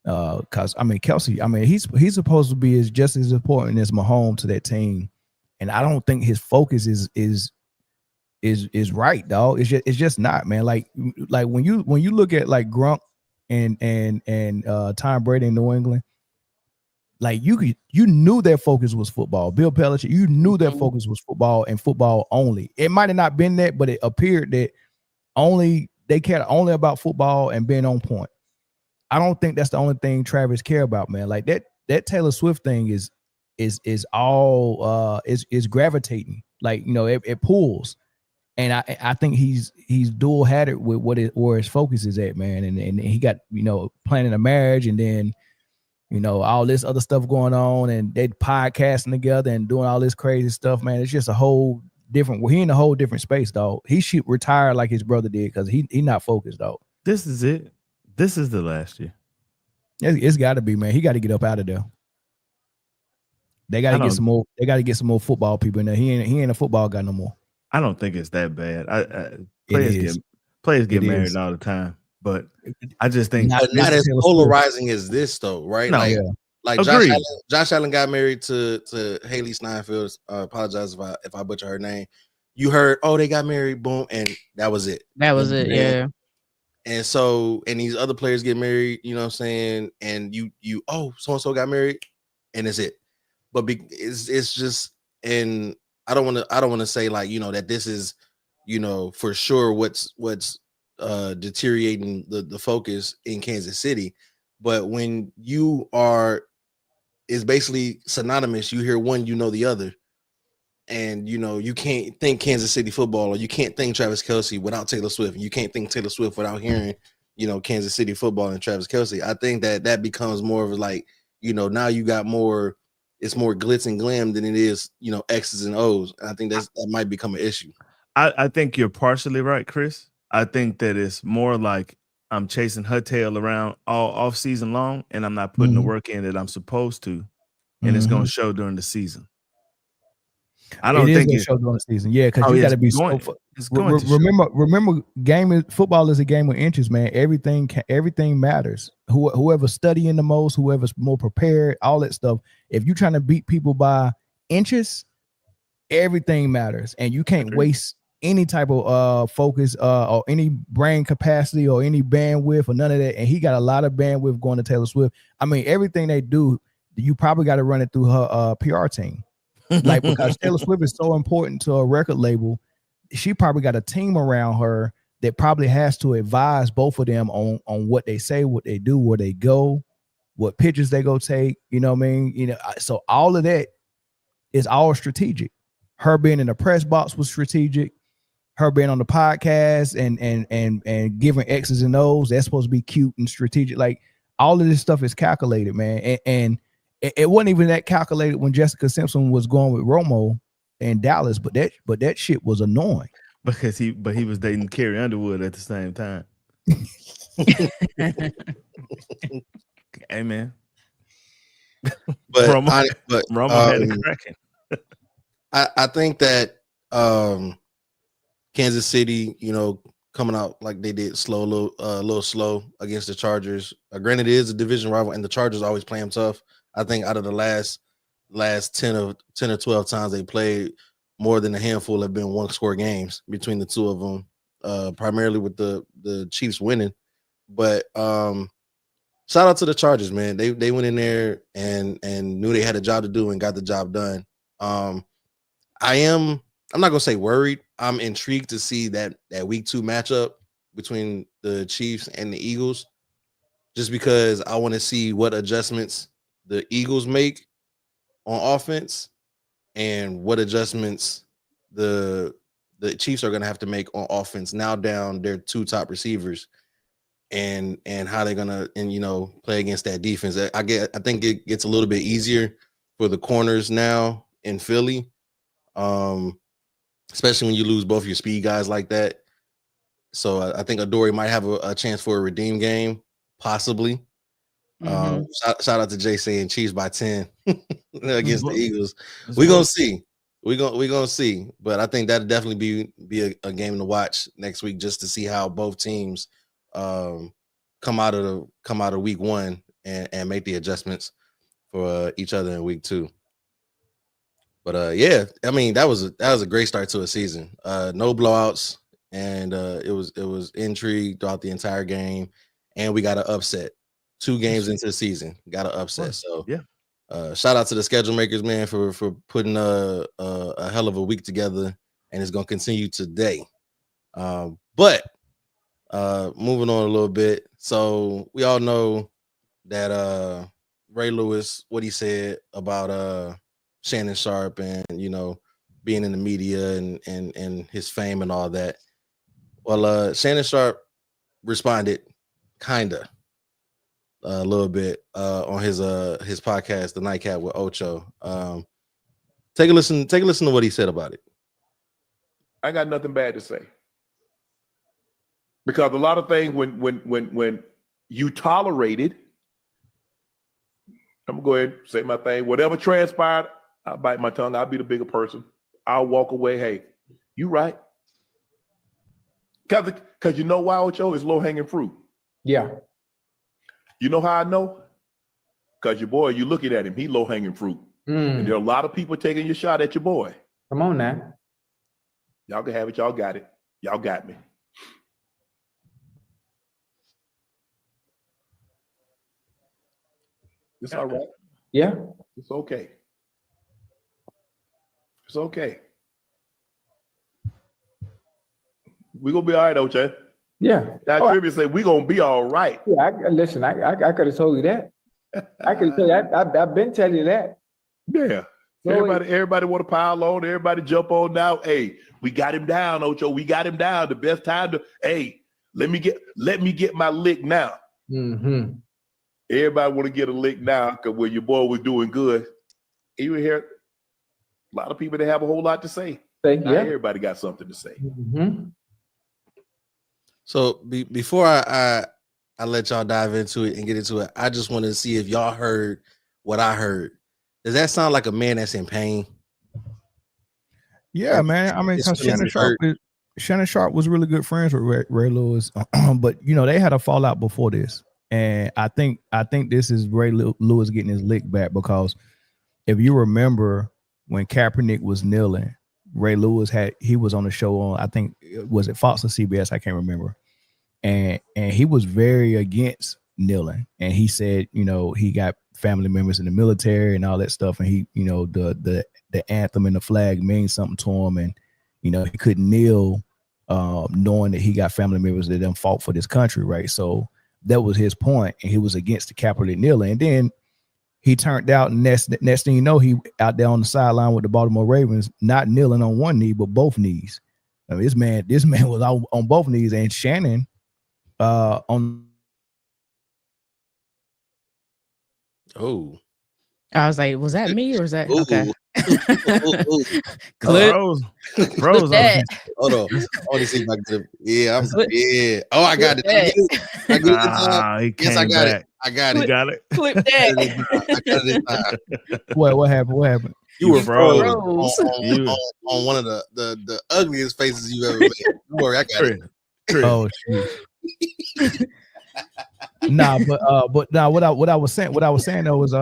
Because Kelce, he's supposed to be just as important as Mahomes to that team, and I don't think his focus is right, dog. It's just not, man. Like when you look at like Gronk and Tom Brady in New England, like you knew their focus was football. Bill Belichick, you knew their focus was football and football only. It might have not been that, but it appeared that they cared only about football and being on point. I don't think that's the only thing Travis care about, man. Like that Taylor Swift thing is all is gravitating. Like, it pulls. And I think he's dual hatted with where his focus is at, man. And he got, planning a marriage and then, all this other stuff going on, and they podcasting together and doing all this crazy stuff, man. It's just a whole different. Well, he in a whole different space, dog. He should retire like his brother did because he not focused, dog. This is it. This is the last year. It's got to be, man. He got to get up out of there. They got to get some more. They got to get some more football people in there. He ain't a football guy no more. I don't think it's that bad. Players get It married is. all the time, but I just think But not as polarizing as this, though, right? No, like Josh Allen got married to Haley Steinfeld. Apologize if I butcher her name. You heard, oh, they got married, boom, and that was it. That was it, yeah. And so, and these other players get married, you know what I'm saying? And you, oh, so and so got married, and it's it. But it's just, and I don't want to say like, you know, that this is, you know, for sure what's deteriorating the focus in Kansas City. But when you are, is basically synonymous. You hear one, you know the other. And, you know, you can't think Kansas City football, or you can't think Travis Kelce without Taylor Swift. And you can't think Taylor Swift without hearing, you know, Kansas City football and Travis Kelce. I think that becomes more of like, you know, now you got more, it's more glitz and glam than it is, you know, X's and O's. And I think that might become an issue. I think you're partially right, Chris. I think that it's more like I'm chasing her tail around all off season long, and I'm not putting the work in that I'm supposed to, and it's going to show during the season. I don't think it's show during the season. Yeah, because you got to be remember, football is a game of inches, man. Everything matters. Whoever's studying the most, whoever's more prepared, all that stuff. If you're trying to beat people by inches, everything matters, and you can't waste any type of focus or any brain capacity or any bandwidth or none of that. And he got a lot of bandwidth going to Taylor Swift. I mean, everything they do, you probably got to run it through her PR team. Like, because Taylor Swift is so important to a record label, she probably got a team around her that probably has to advise both of them on what they say, what they do, where they go, what pictures they go take. You know what I mean? You know, so all of that is all strategic. Her being in the press box was strategic. Her being on the podcast and giving X's and O's, that's supposed to be cute and strategic. Like, all of this stuff is calculated, man. And it wasn't even that calculated when Jessica Simpson was going with Romo in Dallas, but that shit was annoying. Because he was dating Carrie Underwood at the same time. Hey, man. But Romo had it cracking. I think that Kansas City, you know, coming out like they did a little slow against the Chargers. Granted, it is a division rival, and the Chargers always play them tough. I think out of the last 10 or 12 times they played, more than a handful have been one-score games between the two of them, primarily with the Chiefs winning. But shout out to the Chargers, man. They went in there and knew they had a job to do and got the job done. I'm not gonna say worried. I'm intrigued to see that week 2 matchup between the Chiefs and the Eagles, just because I want to see what adjustments the Eagles make on offense and what adjustments the Chiefs are going to have to make on offense now down their 2 top receivers, and how they're going to, play against that defense. I think it gets a little bit easier for the corners now in Philly, especially when you lose both your speed guys like that. So I think Adoree might have a chance for a redeem game, possibly. Shout out to Jay saying Chiefs by 10 against the Eagles. We're gonna see. We're gonna see. But I think that'll definitely be a game to watch next week, just to see how both teams come out of week 1 and make the adjustments for each other in week 2. But yeah, I mean, that was a great start to a season. No blowouts, and it was intrigue throughout the entire game, and we got an upset. 2 games into the season, got an upset. So yeah, shout out to the schedule makers, man, for putting a hell of a week together, and it's gonna continue today. But moving on a little bit, so we all know that Ray Lewis, what he said about Shannon Sharp and being in the media and his fame and all that. Well, Shannon Sharp responded kinda a little bit on his podcast, The Nightcap with Ocho. Take a listen to what he said about it. I got nothing bad to say, because a lot of things when you tolerate it, I'm gonna go ahead and say my thing. Whatever transpired, I'll bite my tongue. I'll be the bigger person. I'll walk away. Hey, you right. Because you know why, Ocho? It's low-hanging fruit. Yeah. You know how I know? Because your boy, you looking at him, he low-hanging fruit. And there are a lot of people taking your shot at your boy. Come on now. Y'all can have it. Y'all got it. Y'all got me. It's all right. Yeah. It's okay. It's okay. We're going to be all right, Ocho. Yeah. That trivia say we're going to be all right. Yeah, listen, I could have told you that. I could tell you, I've been telling you that. Yeah. So everybody want to pile on. Everybody jump on now. Hey, we got him down, Ocho. We got him down. The best time to, hey, let me get my lick now. Mm-hmm. Everybody want to get a lick now because when your boy was doing good, you hear a lot of people that have a whole lot to say. Not everybody got something to say. Mm-hmm. So before I let y'all dive into it and get into it, I just want to see if y'all heard what I heard. Does that sound like a man that's in pain? Yeah, man. I mean, because Shannon Sharp was really good friends with Ray Lewis, but you know they had a fallout before this, and I think this is Ray Lewis getting his lick back, because if you remember when Kaepernick was kneeling, Ray Lewis was on the show on, I think, was it Fox or CBS? I can't remember, and he was very against kneeling, and he said, you know, he got family members in the military and all that stuff, and he, you know, the anthem and the flag means something to him, and you know he couldn't kneel knowing that he got family members that done fought for this country, right? So that was his point, and he was against the Kaepernick kneeling. And then he turned out, and next thing you know, he out there on the sideline with the Baltimore Ravens, not kneeling on one knee but both knees. I mean, this man was on both knees, and Shannon on. Oh, I was like, was that me or was that okay? Froze. Hold on. I want to see if I get it. Yeah, Oh, I got it. I get it. Yes, I got it. I got it. Got it. Clip that. I got it this time. What happened? You were froze on one of the ugliest faces you ever made. Don't worry, I got it. Oh shit. But what I was saying though was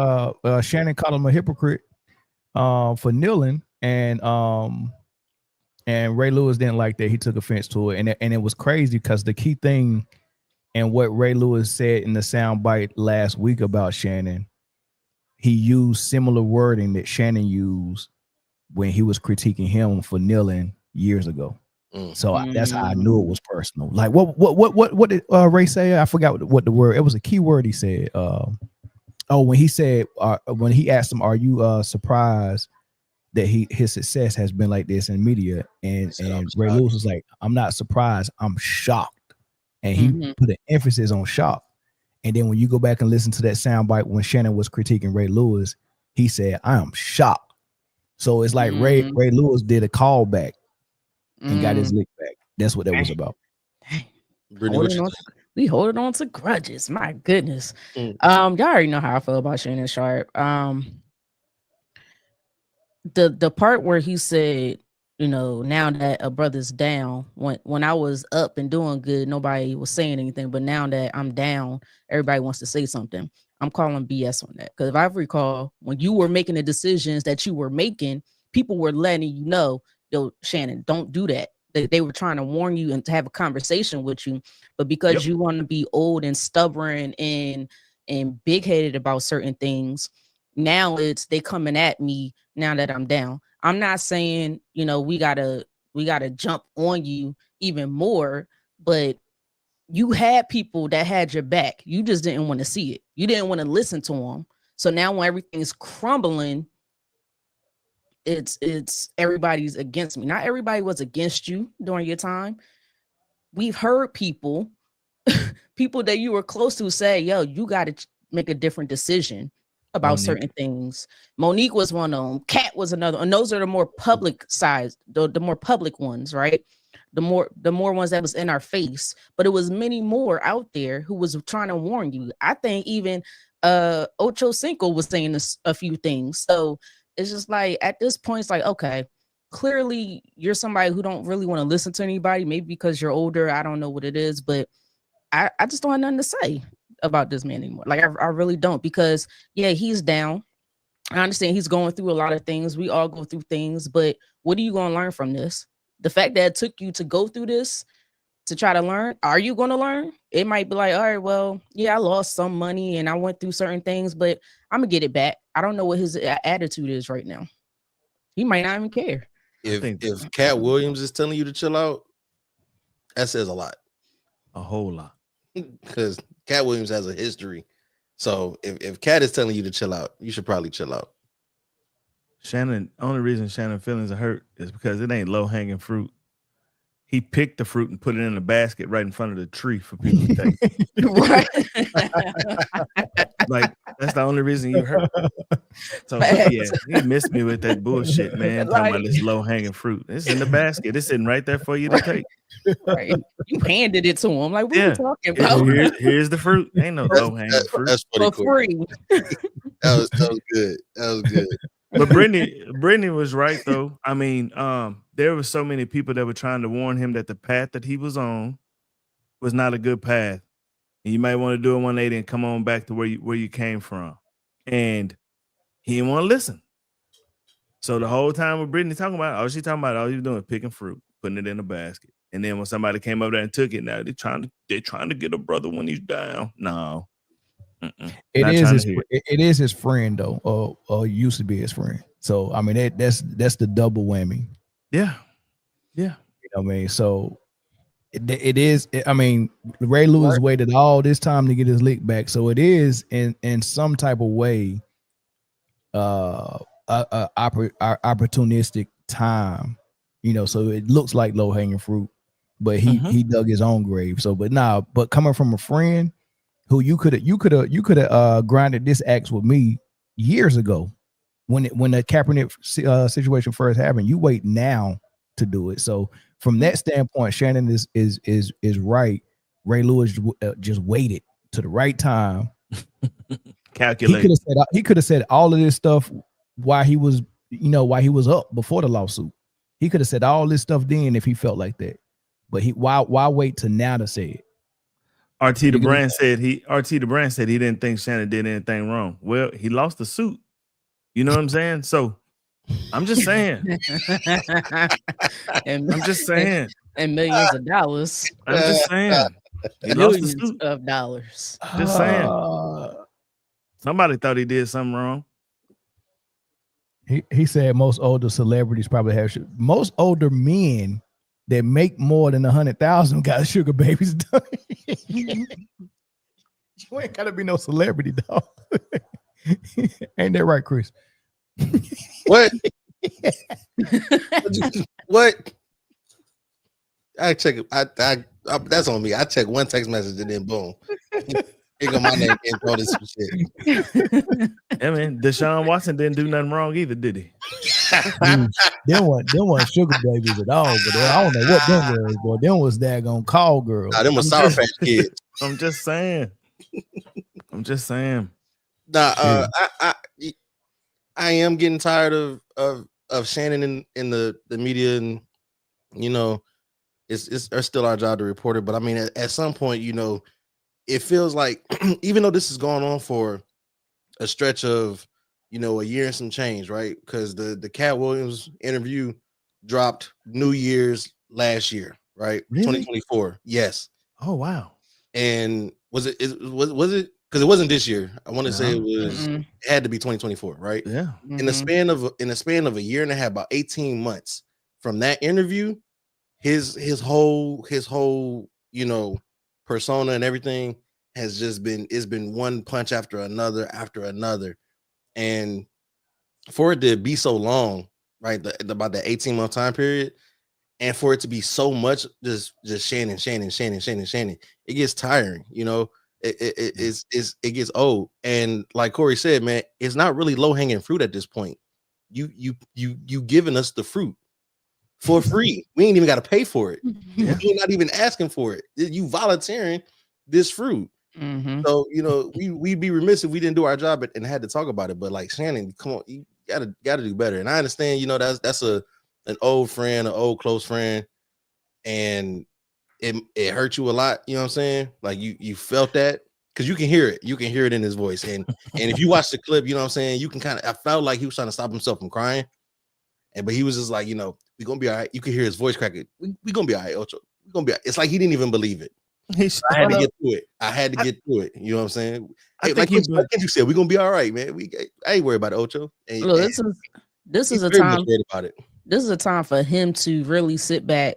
Shannon called him a hypocrite for kneeling, and Ray Lewis didn't like that. He took offense to it, and it was crazy because the key thing and what Ray Lewis said in the soundbite last week about Shannon, he used similar wording that Shannon used when he was critiquing him for kneeling years ago. So that's how I knew it was personal. Like what did Ray say? I forgot what the word. It was a key word he said. When he said when he asked him, "Are you surprised that his success has been like this in media?" And Ray Lewis was like, "I'm not surprised. I'm shocked." And he put an emphasis on shock. And then when you go back and listen to that soundbite when Shannon was critiquing Ray Lewis, he said, "I am shocked." So it's like Ray Lewis did a callback and got his lick back. That's what that was about. We holding on to grudges. My goodness. Y'all already know how I feel about Shannon Sharp. The part where he said, you know, now that a brother's down, when I was up and doing good, nobody was saying anything. But now that I'm down, everybody wants to say something. I'm calling BS on that. Because if I recall, when you were making the decisions that you were making, people were letting you know, yo, Shannon, don't do that. They were trying to warn you and to have a conversation with you. But because you want to be old and stubborn and big-headed about certain things, now they coming at me now that I'm down. I'm not saying, you know, we gotta jump on you even more, but you had people that had your back. You just didn't want to see it. You didn't want to listen to them. So now when everything's crumbling, it's everybody's against me. Not everybody was against you during your time. We've heard people that you were close to say, yo, you got to make a different decision about certain things. Monique was one of them. Kat was another. And those are the more public sides, the more public ones, right? The more ones that was in our face. But it was many more out there who was trying to warn you. I think even Ocho Cinco was saying a few things. So it's just like, at this point, it's like, okay, clearly you're somebody who don't really want to listen to anybody, maybe because you're older. I don't know what it is, but I just don't have nothing to say about this man anymore. Like I really don't, because yeah, he's down. I understand he's going through a lot of things. We all go through things, but what are you going to learn from this? The fact that it took you to go through this to try to learn, are you going to learn? It might be like, all right, well, yeah, I lost some money and I went through certain things, but I'm gonna get it back. I don't know what his attitude is right now. He might not even care. If Cat Williams is telling you to chill out, that says a lot. A whole lot. Because Cat Williams has a history. So if Cat is telling you to chill out, you should probably chill out. Shannon, only reason Shannon feelings are hurt is because it ain't low-hanging fruit. He picked the fruit and put it in a basket right in front of the tree for people to take. Right. Like, that's the only reason you hurt. So yeah, he missed me with that bullshit, man. Talking about this low-hanging fruit. It's in the basket. It's sitting right there for you to take. Right. You handed it to him. Like, what are you talking about? Here's the fruit. Ain't no low-hanging fruit. That's for free. That was good. That was good. But Britne was right though. I mean, there were so many people that were trying to warn him that the path that he was on was not a good path. And you might want to do it 180 and come on back to where you came from. And he didn't want to listen. So the whole time with Britne talking about, all she talking about, all you doing is picking fruit, putting it in a basket. And then when somebody came up there and took it, now they're trying to get a brother when he's down. No. It is his friend though, or used to be his friend. So I mean that's the double whammy. Yeah. You know what I mean? So it is. I mean, Ray Lewis waited all this time to get his lick back. So it is in some type of way opportunistic time. You know, so it looks like low hanging fruit, but he dug his own grave. So but coming from a friend who you could have grinded this axe with me years ago when the Kaepernick situation first happened. You wait now to do it. So from that standpoint, Shannon is right. Ray Lewis just waited to the right time. Calculate. He could have said all of this stuff while he was up before the lawsuit. He could have said all this stuff then if he felt like that. But why wait till now to say it? RT the Brand said he didn't think Shannon did anything wrong. Well, he lost the suit. You know what I'm saying? So I'm just saying. I'm just saying. And millions of dollars. I'm just saying. He lost the suit of dollars. Just saying. Somebody thought he did something wrong. He said most older celebrities probably have most older men that make more than 100,000 got sugar babies done. You ain't gotta be no celebrity, dog. Ain't that right, Chris? What? What? I check. I that's on me. I check one text message and then boom. Here go my name and throw this shit. I mean, Deshaun Watson didn't do nothing wrong either, did he? Them weren't sugar babies at all, but I don't know what them girls, boy. Them was daggone call girls. Nah, them was Sour Patch Kids. I'm just saying. Nah, I am getting tired of Shannon in the media, and you know, it's still our job to report it. But I mean, at some point, you know, it feels like even though this has gone on for a stretch of, you know, a year and some change, right? Because the Cat Williams interview dropped New Year's last year, right? Really? 2024. Yes. Oh wow. And was it because it wasn't this year? I want to say it had to be 2024, right? Yeah. In the span of a year and a half, about 18 months from that interview, his whole you know, persona and everything has just been one punch after another. And for it to be so long, right, about the 18-month time period, and for it to be so much just Shannon, it gets tiring, you know. It gets old. And like Corey said, man, it's not really low-hanging fruit at this point. You giving us the fruit for free. We ain't even got to pay for it. You're not even asking for it. You volunteering this fruit. So, you know, we'd be remiss if we didn't do our job and had to talk about it. But like, Shannon, come on, you gotta do better. And I understand, you know, that's an old friend, an old close friend, and it hurt you a lot. You know what I'm saying? Like you felt that because you can hear it. You can hear it in his voice. And if you watch the clip, you know what I'm saying? You can I felt like he was trying to stop himself from crying. But he was just like, we're gonna be all right. You can hear his voice cracking. We're gonna be all right, Ocho. We're gonna be all right. It's like he didn't even believe it. I had to get through it. I had to get through it. You know what I'm saying? Like you said, we're gonna be all right, man. I ain't worried about it, Ocho. Look, this is a time about it. This is a time for him to really sit back,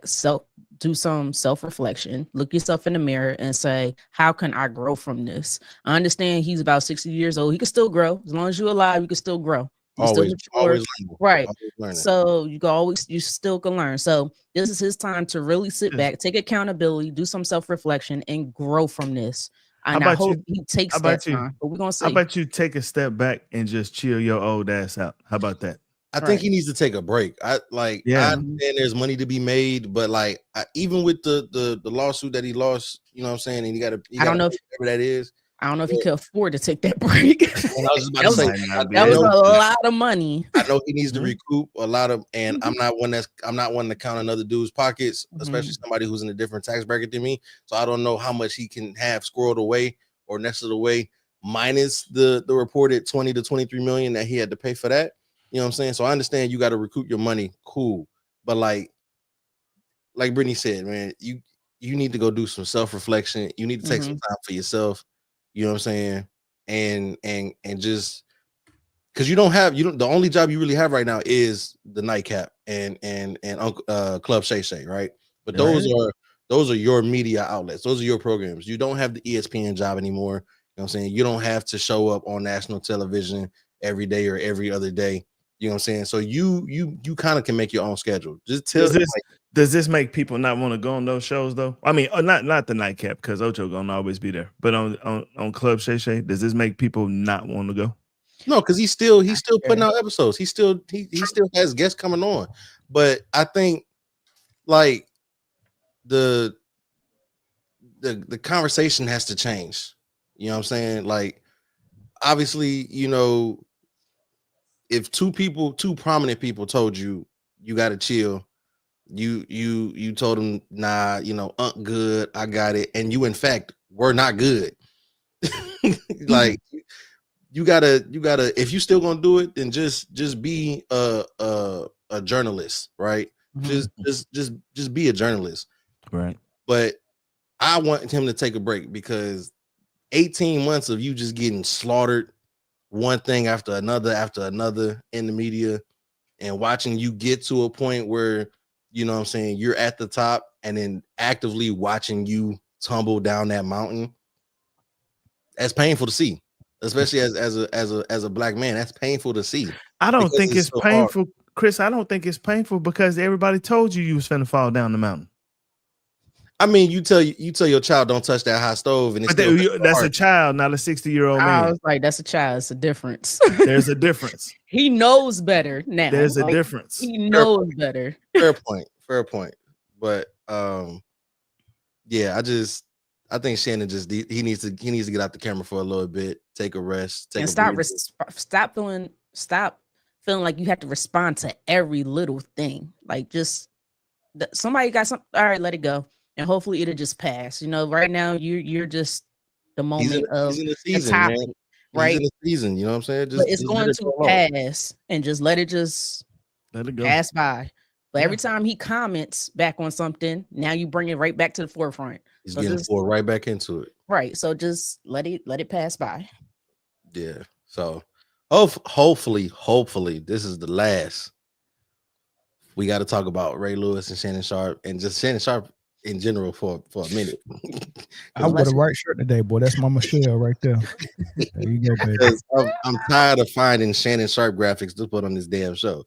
do some self-reflection, look yourself in the mirror and say, how can I grow from this? I understand he's about 60 years old. He can still grow. As long as you're alive, you can still grow. Always learning. Right. Always so you still can learn. So this is his time to really sit back, take accountability, do some self-reflection, and grow from this. And I hope he takes that time. But we're gonna see. How about you take a step back and just chill your old ass out? How about that? I think he needs to take a break. I understand there's money to be made, but even with the lawsuit that he lost, you know what I'm saying, and I don't know if whatever that is. I don't know if he could afford to take that break. And I was just about to say that was a lot of money. I know he needs to recoup a lot of, and I'm not one to count another dude's pockets, especially somebody who's in a different tax bracket than me. So I don't know how much he can have squirreled away or nested away, minus the reported 20 to 23 million that he had to pay for that. You know what I'm saying? So I understand you got to recoup your money, cool, but like Britne said, man, you need to go do some self-reflection. You need to take some time for yourself. You know what I'm saying? And just because the only job you really have right now is the nightcap and Club Shay Shay, right? But those are your media outlets. Those are your programs. You don't have the ESPN job anymore. You know what I'm saying? You don't have to show up on national television every day or every other day. You know what I'm saying? So you kind of can make your own schedule. Just tell Does this make people not want to go on those shows though? I mean, not the nightcap because Ocho gonna always be there, but on Club Shay Shay, does this make people not want to go? No, because he's still putting out episodes. He still has guests coming on, but I think like the conversation has to change. You know what I'm saying? Like obviously, if two prominent people told you got to chill. You told him, nah, good, I got it, and you in fact were not good. Like you gotta if you still gonna do it, then just be a journalist, right? Just be a journalist, right? But I want him to take a break because 18 months of you just getting slaughtered, one thing after another in the media, and watching you get to a point where you know what I'm saying, you're at the top, and then actively watching you tumble down that mountain. That's painful to see, especially as a black man. That's painful to see. I don't think it's so painful, hard. Chris. I don't think it's painful because everybody told you was finna fall down the mountain. I mean, you tell your child don't touch that hot stove, and that's a child, not a 60-year-old man. I was like, that's a child. It's a difference. There's a difference. He knows better now. There's a difference. He knows better. Fair point. But yeah, I think Shannon he needs to get out the camera for a little bit, take a rest, stop feeling like you have to respond to every little thing. Like just somebody got something. All right, let it go. And hopefully it'll just pass. Right now you're just the moment of the topic, right? He's in the season, you know what I'm saying? But it's going to pass, and just let it go. Pass by. But every time he comments back on something, now you bring it right back to the forefront. He's getting pulled right back into it. Right. So just let it pass by. Yeah. So hopefully this is the last. We got to talk about Ray Lewis and Shannon Sharpe, and just Shannon Sharpe in general for a minute. I wore the right shirt today, boy. That's my Michelle right there. There you go, baby. I'm tired of finding Shannon Sharpe graphics to put on this damn show.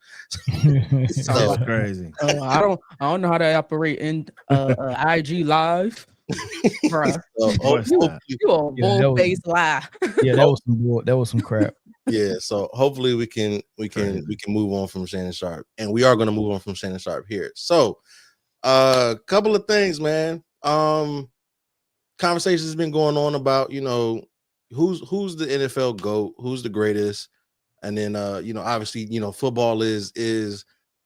So crazy. I don't know how to operate in IG live. Bruh. You a bull-faced lie. Yeah, that was some crap. Yeah, so hopefully we can move on from Shannon Sharpe, and we are going to move on from Shannon Sharpe here. So couple of things, man. Conversations has been going on about who's the NFL GOAT, who's the greatest, and then obviously football is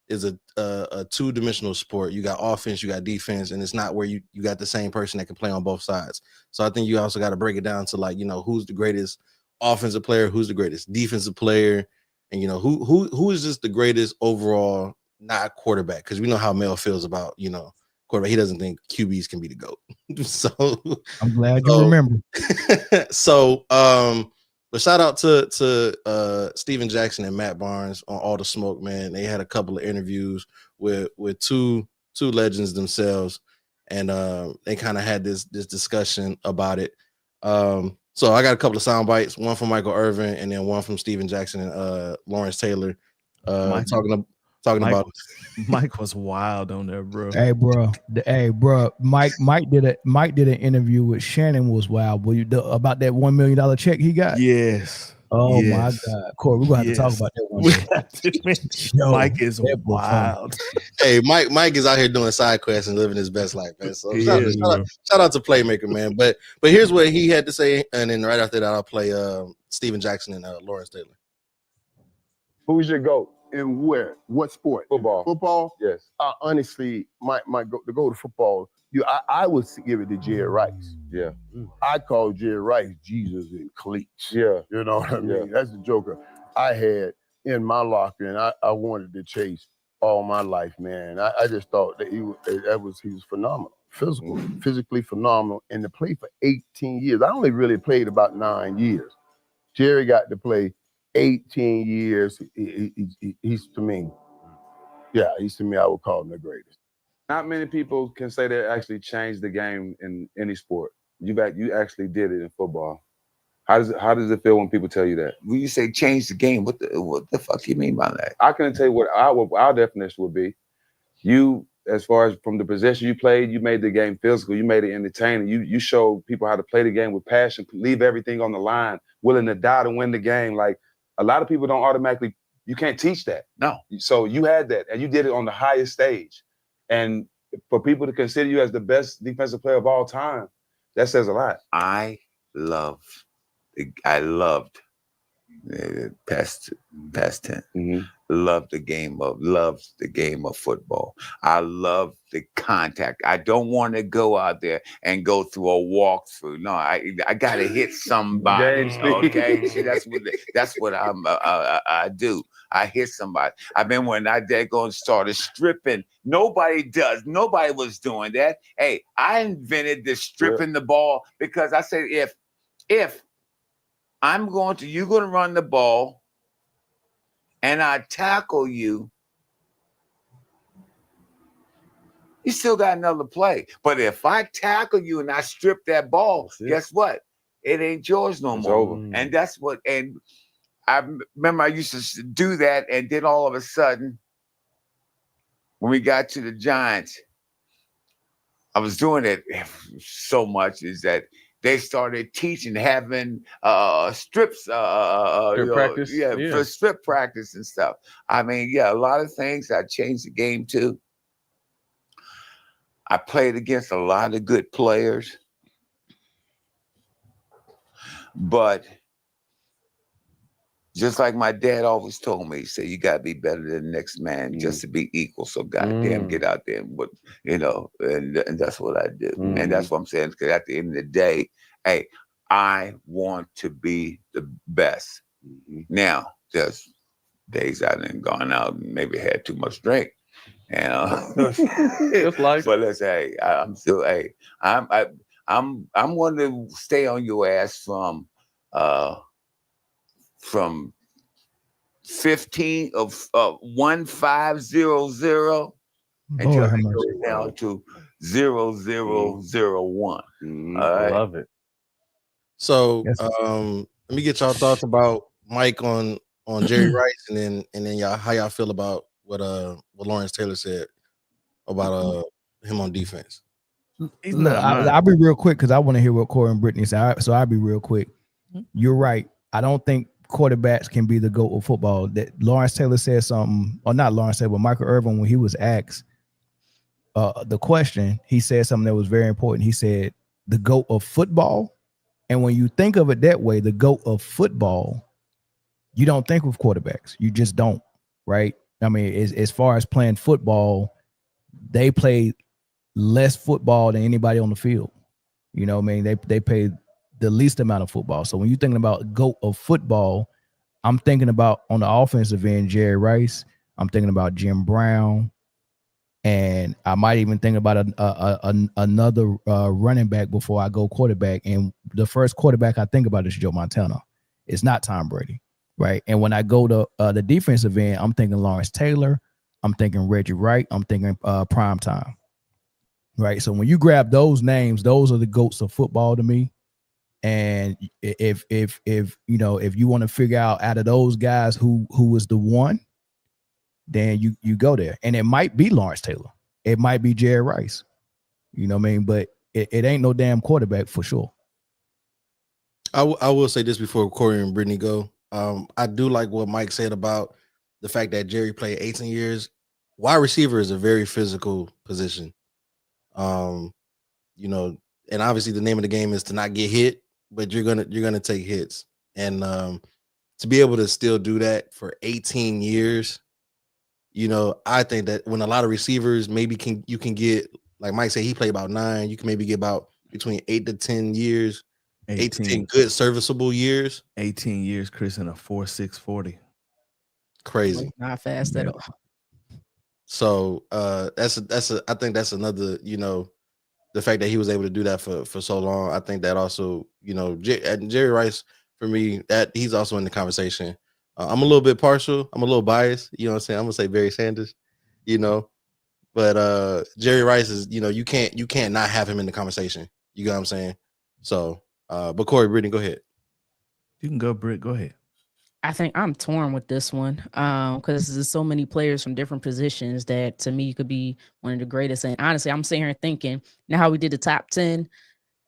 is a two-dimensional sport. You got offense, you got defense, and it's not where you got the same person that can play on both sides. So I think you also got to break it down to like, who's the greatest offensive player, who's the greatest defensive player, and who is just the greatest overall, not quarterback, because we know how Mel feels about quarterback. He doesn't think QBs can be the GOAT. So I'm glad you remember. So but shout out to Steven Jackson and Matt Barnes on All the Smoke, man. They had a couple of interviews with two legends themselves, and they kind of had this discussion about it. So I got a couple of sound bites, one from Michael Irvin and then one from Steven Jackson and Lawrence Taylor, talking about Mike was wild on there, bro. Hey, bro. Mike did an interview with Shannon, was wild. About that $1 million check he got. Yes. Oh my God, Corey, we're gonna have to talk about that one. Mike is wild. Hey, Mike is out here doing side quests and living his best life, man. So shout out to Playmaker, man. But here's what he had to say, and then right after that, I'll play Steven Jackson and Lawrence Taylor. Who's your GOAT? And where? What sport? Football. Football? Yes. Honestly, my to go to football, I would give it to Jerry Rice. Yeah. I call Jerry Rice Jesus in cleats. Yeah. You know what I mean? Yeah. That's the joker I had in my locker, and I wanted to chase all my life, man. I just thought that he was phenomenal. Physically phenomenal, and to play for 18 years. I only really played about 9 years. Jerry got to play 18 years. He's to me. Yeah, he's to me. I would call him the greatest. Not many people can say they actually changed the game in any sport. You actually did it in football. How does it feel when people tell you that? When you say change the game, what the fuck do you mean by that? I can tell you what our definition would be. You, as far as from the possession you played, you made the game physical. You made it entertaining. You showed people how to play the game with passion, leave everything on the line, willing to die to win the game. Like a lot of people don't automatically. You can't teach that. No. So you had that, and you did it on the highest stage. And for people to consider you as the best defensive player of all time, that says a lot. I loved past tense. Mm-hmm. Loved the game of football. I love the contact. I don't want to go out there and go through a walkthrough. No, I gotta hit somebody. Okay, see, that's what I do. I hit somebody. I mean, when I started stripping, nobody was doing that. Hey, I invented this stripping the ball because I said if you're gonna run the ball and I tackle you, you still got another play. But if I tackle you and I strip that ball, guess what? It ain't yours no more. Over. And that's what, and I remember I used to do that, and then all of a sudden, when we got to the Giants, I was doing it so much is that they started teaching, having strips, practice. For strip practice and stuff. I mean, a lot of things. I changed the game too. I played against a lot of good players, but just like my dad always told me, he said, you got to be better than the next man just to be equal. So goddamn, get out there and that's what I do. And that's what I'm saying, because at the end of the day, hey, I want to be the best. Now, there's days I done gone out and maybe had too much drink. It's like, but let's say I'm still I'm going to stay on your ass from 15 of 1500 until it goes down to 0001. I love it. So let me get y'all thoughts about Mike on Jerry Rice, and then y'all how y'all feel about what Lawrence Taylor said about him on defense. Look, I'll be real quick because I want to hear what Corey and Britne say. So I'll be real quick. You're right. I don't think quarterbacks can be the GOAT of football. That Lawrence Taylor said something, or not Lawrence Taylor, but Michael Irvin, when he was asked the question, he said something that was very important. He said the GOAT of football. And when you think of it that way, the GOAT of football, you don't think of quarterbacks. You just don't, right? I mean, as far as playing football, they played less football than anybody on the field. You know what I mean? They played the least amount of football. So when you're thinking about GOAT of football, I'm thinking about on the offensive end, Jerry Rice. I'm thinking about Jim Brown. And I might even think about another running back before I go quarterback. And the first quarterback I think about is Joe Montana. It's not Tom Brady, right? And when I go to the defensive end, I'm thinking Lawrence Taylor. I'm thinking Reggie Wright. I'm thinking Prime Time, right? So when you grab those names, those are the GOATs of football to me. And if you know, if you want to figure out of those guys who was the one, then you go there. And it might be Lawrence Taylor. It might be Jerry Rice. You know what I mean? But it ain't no damn quarterback for sure. I will say this before Corey and Britne go. I do like what Mike said about the fact that Jerry played 18 years. Wide receiver is a very physical position. You know, and obviously the name of the game is to not get hit, but you're gonna take hits. And to be able to still do that for 18 years, you know, I think that when a lot of receivers maybe you can get, like Mike said, he played about 9. You can maybe get about between 8 to 10 years, 8 to 10 good serviceable years. 18 years, Chris, in a 4.6 40. Crazy. Not fast at all. So I think that's another, you know, the fact that he was able to do that for so long. I think that also, you know, Jerry Rice, for me, that he's also in the conversation. I'm a little bit partial. I'm a little biased. You know what I'm saying? I'm gonna say Barry Sanders, you know, but Jerry Rice is, you know, you can't not have him in the conversation. You know what I'm saying? So, but Corey, Britne, go ahead. You can go, Britt. Go ahead. I think I'm torn with this one because there's so many players from different positions that to me could be one of the greatest. And honestly, I'm sitting here thinking now how we did the top 10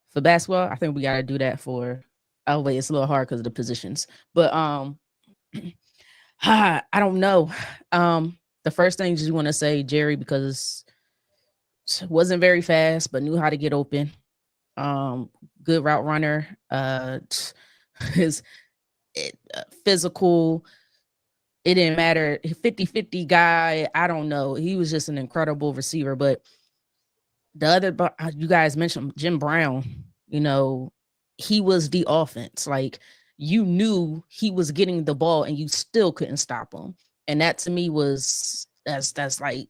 for basketball. I think we got to do that for. Oh wait, it's a little hard because of the positions, but I don't know. The first thing you want to say Jerry because wasn't very fast, but knew how to get open. Good route runner. His physical. It didn't matter. 50-50 guy. I don't know. He was just an incredible receiver. But the other, you guys mentioned Jim Brown. You know, he was the offense. Like you knew he was getting the ball and you still couldn't stop him. And that to me was that's like.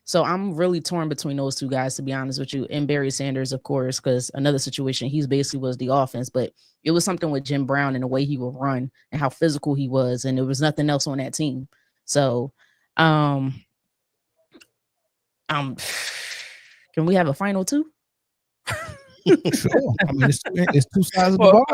So I'm really torn between those two guys, to be honest with you, and Barry Sanders, of course, because another situation, he's basically was the offense, but it was something with Jim Brown and the way he would run and how physical he was, and there was nothing else on that team. So, can we have a final two? Sure. I mean, it's two sides of the ball.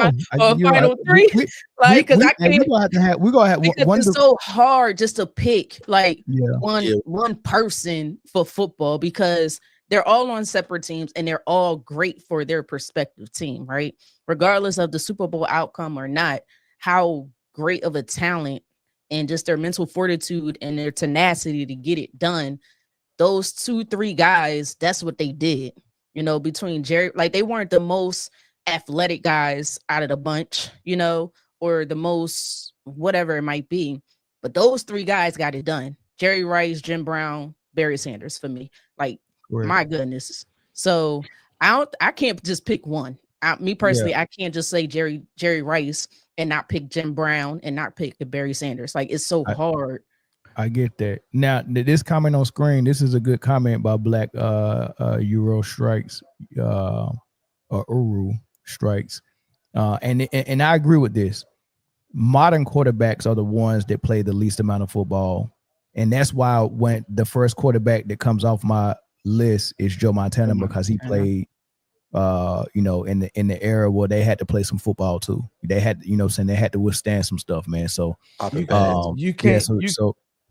Final three, because I can't. We're gonna have one. It's so hard just to pick like one person for football because they're all on separate teams and they're all great for their respective team, right? Regardless of the Super Bowl outcome or not, how great of a talent and just their mental fortitude and their tenacity to get it done. Those 2-3 guys, that's what they did. You know, between Jerry, like they weren't the most athletic guys out of the bunch, you know, or the most whatever it might be. But those 3 guys got it done. Jerry Rice, Jim Brown, Barry Sanders for me. Like, my goodness. So I can't just pick one. Me personally, I can't just say Jerry Rice and not pick Jim Brown and not pick Barry Sanders. Like, it's so hard. I get that. Now, this comment on screen, this is a good comment by Black Euro Strikes, or Uru Strikes. And I agree with this. Modern quarterbacks are the ones that play the least amount of football. And that's why when the first quarterback that comes off my list is Joe Montana, because he played you know, in the era where they had to play some football too. They had, you know, saying they had to withstand some stuff, man. So you can't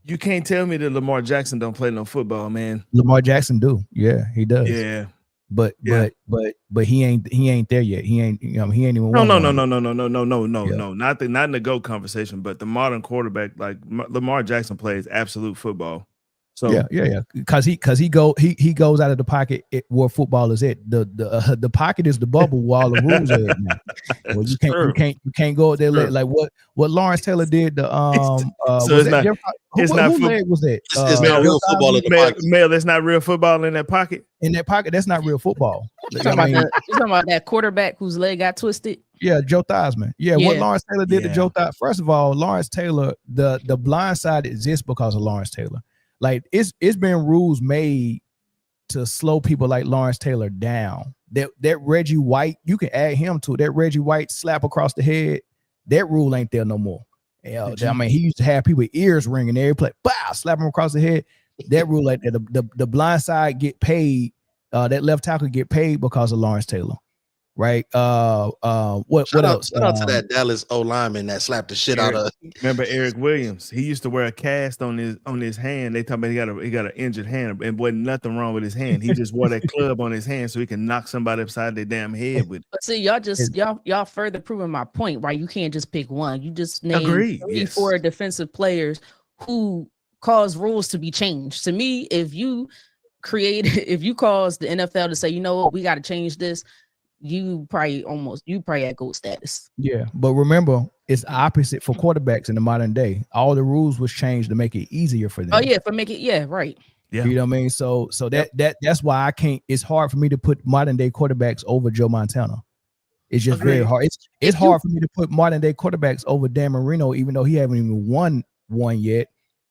you can't tell me that Lamar Jackson don't play no football, man. Lamar Jackson do. Yeah, he does. Yeah. But he ain't there yet. He ain't, you know, he ain't even No. Not in the GOAT conversation, but the modern quarterback, like Lamar Jackson plays absolute football. So yeah. Because he goes out of the pocket where football is at. The pocket is the bubble where all the rules are at now. Well, you can't go there like what Lawrence Taylor did. It's who, not who football. leg was that? It's not real football in the pocket. Mel, it's not real football in that pocket. In that pocket, that's not real football. You talking about that quarterback whose leg got twisted? Yeah, Joe Theismann. Yeah, what Yeah. Lawrence Taylor did to Joe Theismann. First of all, Lawrence Taylor, the blind side exists because of Lawrence Taylor. Like it's been rules made to slow people like Lawrence Taylor down. That Reggie White, you can add him to it. That Reggie White slap across the head. That rule ain't there no more. Yeah, I mean, he used to have people ears ringing every play. Bow, slap him across the head. That rule, like the blind side get paid. That left tackle get paid because of Lawrence Taylor, right? What else? Shout out to that Dallas O lineman that slapped the shit out of. Remember Eric Williams? He used to wear a cast on his hand. They talk about he got an injured hand, and wasn't nothing wrong with his hand. He just wore that club on his hand so he can knock somebody upside their damn head with it. But see, y'all further proving my point, right? You can't just pick one. You just named 3-4 defensive players who cause rules to be changed. To me, if you cause the NFL to say, you know what, we got to change this, you probably at GOAT status. Yeah, but remember, it's opposite for quarterbacks in the modern day. All the rules was changed to make it easier for them. Oh yeah, right. Yeah, you know what I mean. So that's why I can't. It's hard for me to put modern day quarterbacks over Joe Montana. It's just very hard. It's hard for me to put modern day quarterbacks over Dan Marino, even though he haven't even won one yet.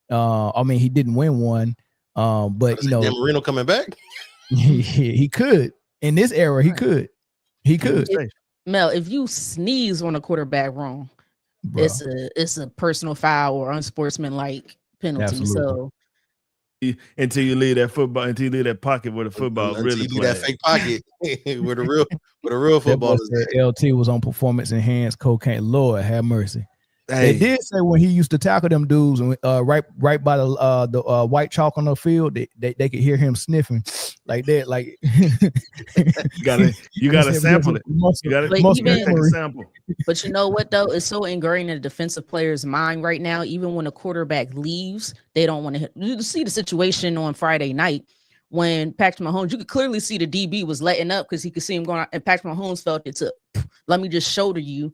I mean, he didn't win one. But you know, Dan Marino coming back. he could in this era. He could. Mel, if you sneeze on a quarterback wrong, it's a personal foul or unsportsmanlike penalty. Absolutely. So until you leave that pocket where the football really plays. That fake pocket where the real football is. LT was on performance enhanced cocaine. Lord have mercy. Hey. They did say when he used to tackle them dudes right by the white chalk on the field, they could hear him sniffing like that. Like you gotta sample it. You gotta take a sample. But you know what though? It's so ingrained in the defensive player's mind right now. Even when a quarterback leaves, they don't want to hit. You see the situation on Friday night when Patrick Mahomes, you could clearly see the DB was letting up because he could see him going out, and Patrick Mahomes felt it to let me just shoulder you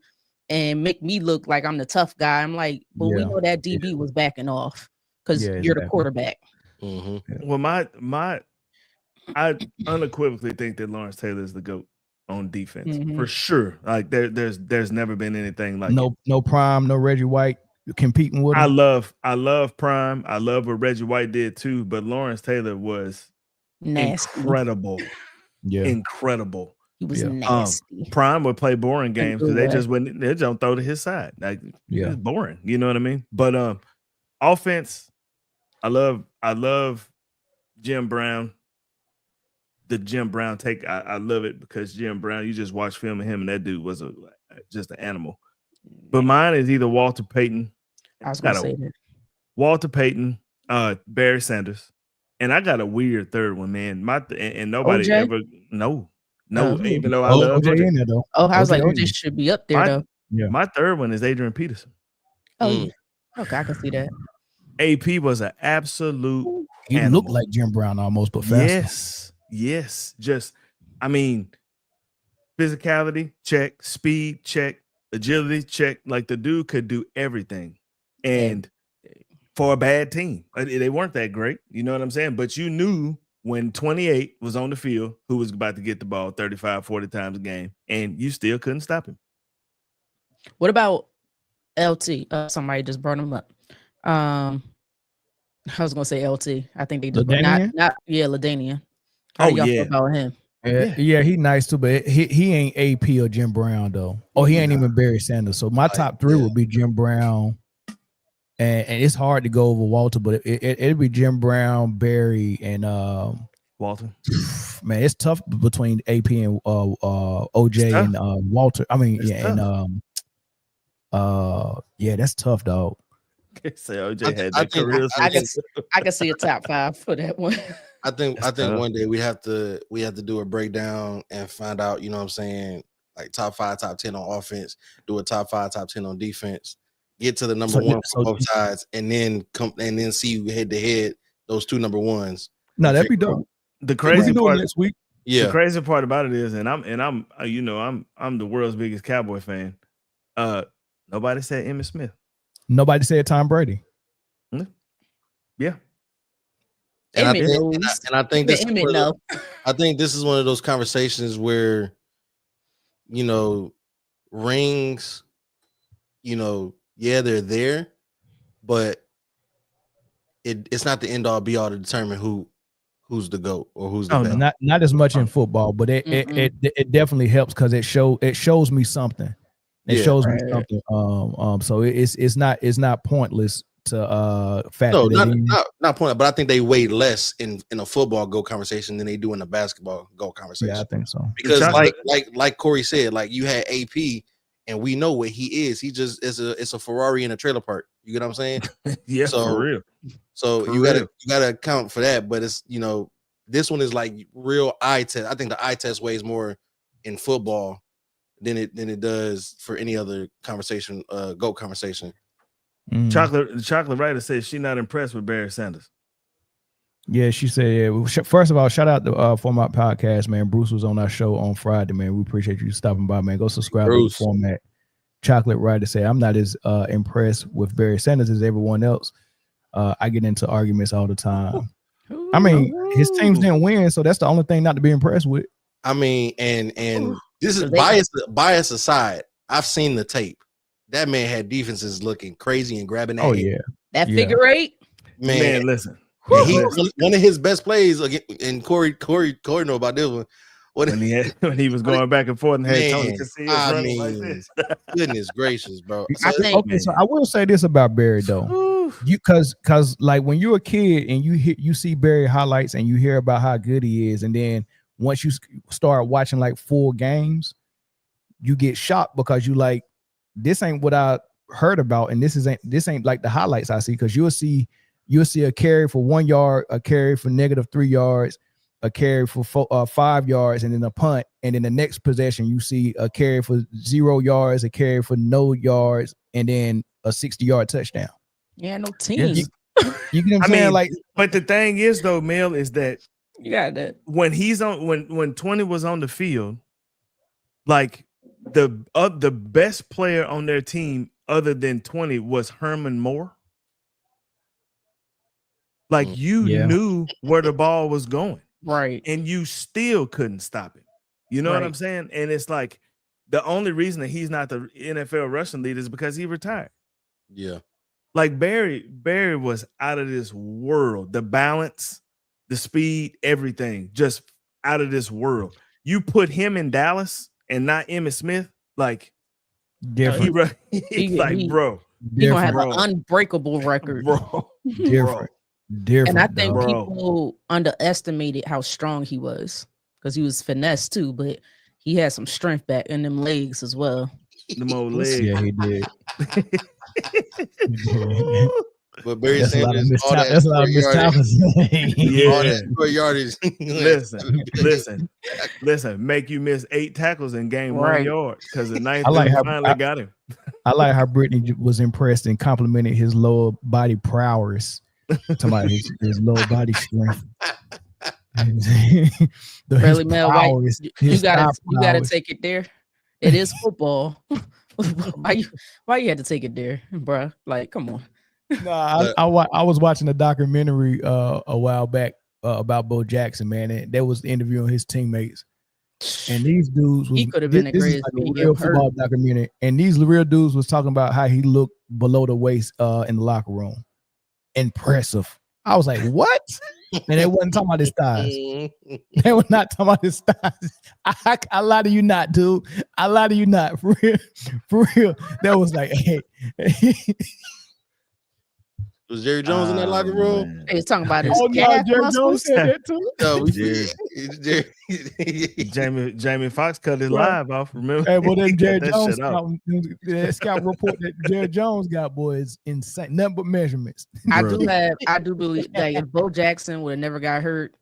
and make me look like I'm the tough guy. I'm like, well, we know that DB was backing off because you're the quarterback. Mm-hmm. Well, I unequivocally think that Lawrence Taylor is the GOAT on defense for sure. Like there's never been anything like no Prime, no Reggie White competing with him. I love Prime. I love what Reggie White did too, but Lawrence Taylor was nasty. Incredible. Yeah, incredible. He was nasty. Prime would play boring games because they don't throw to his side. Like it's boring. You know what I mean? But offense, I love Jim Brown. The Jim Brown take, I love it because Jim Brown, you just watch film of him and that dude was just an animal. But mine is either Walter Payton. I was gonna say that. Walter Payton, Barry Sanders, and I got a weird third one, man. And nobody OJ? ever even though I love OJ in there though. Oh, I was like, OJ should be up there though. Yeah. My third one is Adrian Peterson. Oh, yeah. Okay, I can see that. AP was an absolute. He animal. looked like Jim Brown almost, but faster. Yes. Just, I mean, physicality check, speed check, agility check. Like the dude could do everything, and for a bad team, they weren't that great. You know what I'm saying? But you knew when 28 was on the field who was about to get the ball 35, 40 times a game, and you still couldn't stop him. What about LT? Somebody just brought him up. I was gonna say LT. I think they just not LaDainian. How y'all feel about him? Yeah, he nice too, but he ain't AP or Jim Brown though. Oh, he ain't even Barry Sanders. So my top three would be Jim Brown, and it's hard to go over Walter, but it'd be Jim Brown, Barry, and Walter. Man, it's tough between AP and OJ and Walter. I mean, that's tough, dog. Say OJ had that career. I can see a top 5 for that one. I think one day we have to do a breakdown and find out, you know what I'm saying, like top 5, top 10 on offense, do a top 5, top 10 on defense, get to the number one for both sides, and then see head to head those two number ones. No, that'd be dope. The crazy part next week. Yeah. The crazy part about it is, and I'm the world's biggest Cowboy fan. Nobody said Emmitt Smith. Nobody said Tom Brady. Yeah. And I Emmett think, knows. and I think this, Emmett knows. I think this is one of those conversations where, you know, rings, you know, yeah, they're there, but it's not the end all be all to determine who's the GOAT or who's the best. Not as much in football, but it definitely helps because it shows me something. It shows me something. So it's not pointless to factor that in. Not pointless, but I think they weigh less in a football GOAT conversation than they do in a basketball GOAT conversation. Yeah, I think so. Because like Corey said, like you had AP, and we know what he is. He just it's a Ferrari in a trailer park. You get what I'm saying? Yeah, for real. So you gotta account for that. But it's, you know, this one is like real eye test. I think the eye test weighs more in football than it does for any other conversation, GOAT conversation. Chocolate Writer says she's not impressed with Barry Sanders. Yeah, she said, yeah. First of all, shout out to Format Podcast, man. Bruce was on our show on Friday, man. We appreciate you stopping by, man. Go subscribe to the Format. Chocolate Writer said, I'm not as impressed with Barry Sanders as everyone else. I get into arguments all the time. I mean, his teams didn't win, so that's the only thing not to be impressed with. I mean, and this is bias aside. I've seen the tape. That man had defenses looking crazy and grabbing that. Oh yeah, that figure eight. Man, listen. One of his best plays again, and Corey know about this one. When he was going back and forth and had Tony Casillas running like this. Goodness gracious, bro. So I will say this about Barry though. Because like when you're a kid and you see Barry highlights and you hear about how good he is, and then once you start watching like full games, you get shocked because you like, this ain't what I heard about, and this ain't like the highlights I see, because you'll see a carry for 1 yard, a carry for -3 yards, a carry for 5 yards, and then a punt, and then the next possession you see a carry for 0 yards, a carry for no yards, and then a 60-yard touchdown. Yeah, no teams. You get what I'm saying? Like, but the thing is though, Mel, is that you got that when he's on when 20 was on the field, like the best player on their team other than 20 was Herman Moore. Like you knew where the ball was going, right? And you still couldn't stop it. You know what I'm saying? And it's like the only reason that he's not the NFL rushing leader is because he retired. Yeah. Like Barry was out of this world. The balance, the speed, everything, just out of this world. You put him in Dallas and not Emmitt Smith, like different. He's bro, he's gonna have an unbreakable record, bro. Different. And I think people underestimated how strong he was because he was finesse too, but he had some strength back in them legs as well. Them old legs. Yeah, he did. But Barry Sanders, that's a lot of yardage. Listen. Make you miss 8 tackles and gain 1 yard because the ninth finally got him. I like how Britne was impressed and complimented his lower body prowess. Talking about his lower body strength. Really, Mel, you gotta take it there. It is football. Why you had to take it there, bro? Like, come on. No, I was watching a documentary a while back about Bo Jackson, man, and that was interviewing his teammates. And these dudes was, he could have been the greatest real football documentary. And these real dudes was talking about how he looked below the waist in the locker room. Impressive. I was like, what? And they wasn't talking about his thighs. They were not talking about his thighs. I lie to you not, dude. I lie to you not. For real. That was like, hey. Was Jerry Jones in that locker room? He was talking about his Jerry Jones said that too. No, Jamie Foxx cut his live off. Remember? Hey, well, then Jerry Jones scout report that Jerry Jones got, boy, is insane. Nothing but measurements. I do believe that if Bo Jackson would have never got hurt,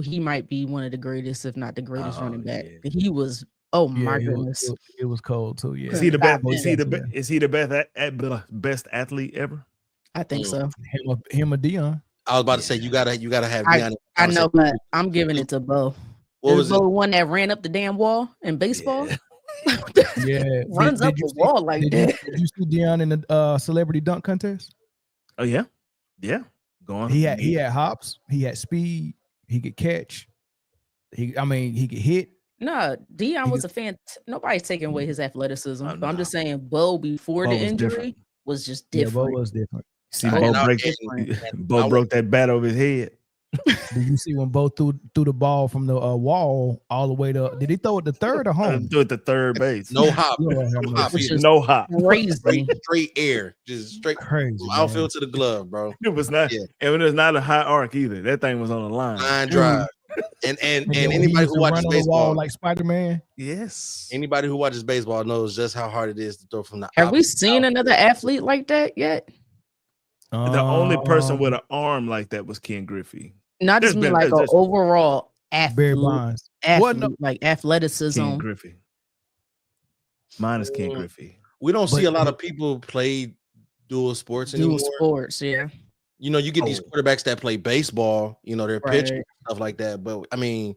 he might be one of the greatest, if not the greatest running back. Yeah. He was. Oh my goodness, it was cold too. Yeah, is he the best? Is he the best athlete ever? I think so. Him or Dion. I was about to say you gotta have Dion. I know, but I'm giving it to Bo. What was Bo the one that ran up the damn wall in baseball? Yeah, runs up the wall like that. Did you see Dion in the celebrity dunk contest? Oh yeah. He had hops. He had speed. He could catch. He could hit. No, Dion was a fan. Nobody's taking away his athleticism. Oh, But I'm just saying, Bo before Bo the was injury different. was just Yeah, different. Bo was different. See, Bo broke that bat over his head. Did you see when Bo threw the ball from the wall all the way to? Did he throw it to third or home? Threw it to third base. No hop. No hop. Crazy. Straight air. Just straight crazy. from outfield to the glove, bro. It was not. Yeah. And it was not a high arc either. That thing was on the line. Line drive. And anybody who watches baseball, like Spider-Man. Yes. Anybody who watches baseball knows just how hard it is to throw from the. Have we seen another athlete like that yet? The only person with an arm like that was Ken Griffey. Not just mean like an overall Barry athlete, Bonds. like athleticism. Ken Griffey. Mine is Ken Griffey. We don't see a lot of people play dual sports anymore. Dual sports, yeah. You know, you get these quarterbacks that play baseball. You know, they're pitching stuff like that. But I mean,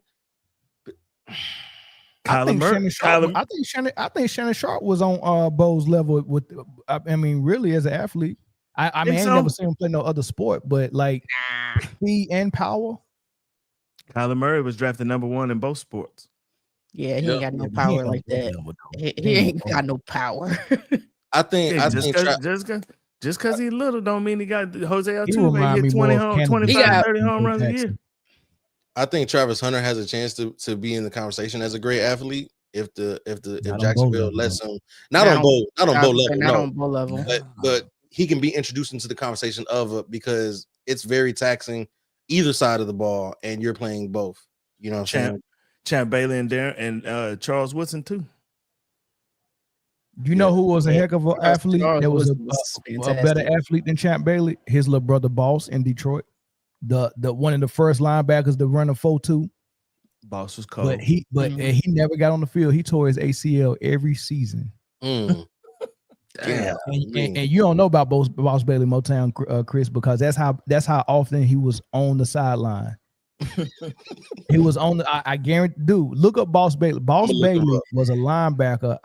I think Shannon Sharp was on Bo's level with. I mean, really as an athlete. I mean, I ain't never seen him play no other sport, but like speed and power. Kyler Murray was drafted #1 in both sports. Yeah, he ain't got no power like that. He ain't got no power. I think just because he's little don't mean he got Jose He Altuve remind get me 20 more of home, 25, 30 home runs a year. I think Travis Hunter has a chance to be in the conversation as a great athlete if Not Jacksonville lets him not on Bo level, but he can be introduced into the conversation of it because it's very taxing either side of the ball, and you're playing both. You know what I'm saying? Champ Bailey and Darren and Charles Woodson too. You know who was a heck of an athlete? That was a better athlete than Champ Bailey. His little brother Boss in Detroit, the one of the first linebackers to run a 4.2. Boss was cold, but he never got on the field. He tore his ACL every season. Damn. And you don't know about Boss Bailey Motown, Chris, because that's how often he was on the sideline. He was on the. I guarantee. Dude, look up Boss Bailey. Boss Bailey was a linebacker.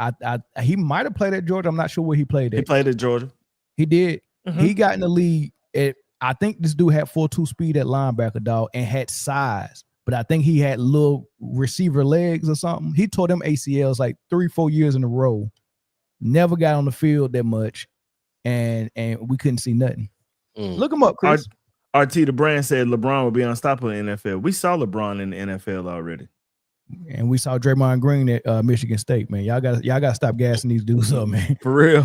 He might have played at Georgia. I'm not sure where he played at. He played at Georgia. He did. He got in the league at. I think this dude had 4.2 speed at linebacker, dog, and had size. But I think he had little receiver legs or something. He tore them ACLs like 3-4 years in a row. Never got on the field that much, and we couldn't see nothing. Look him up, Chris. RT the brand said LeBron would be unstoppable in the NFL. We saw LeBron in the NFL already, and we saw Draymond Green at Michigan State. Man, y'all got to stop gassing these dudes up, man. For real.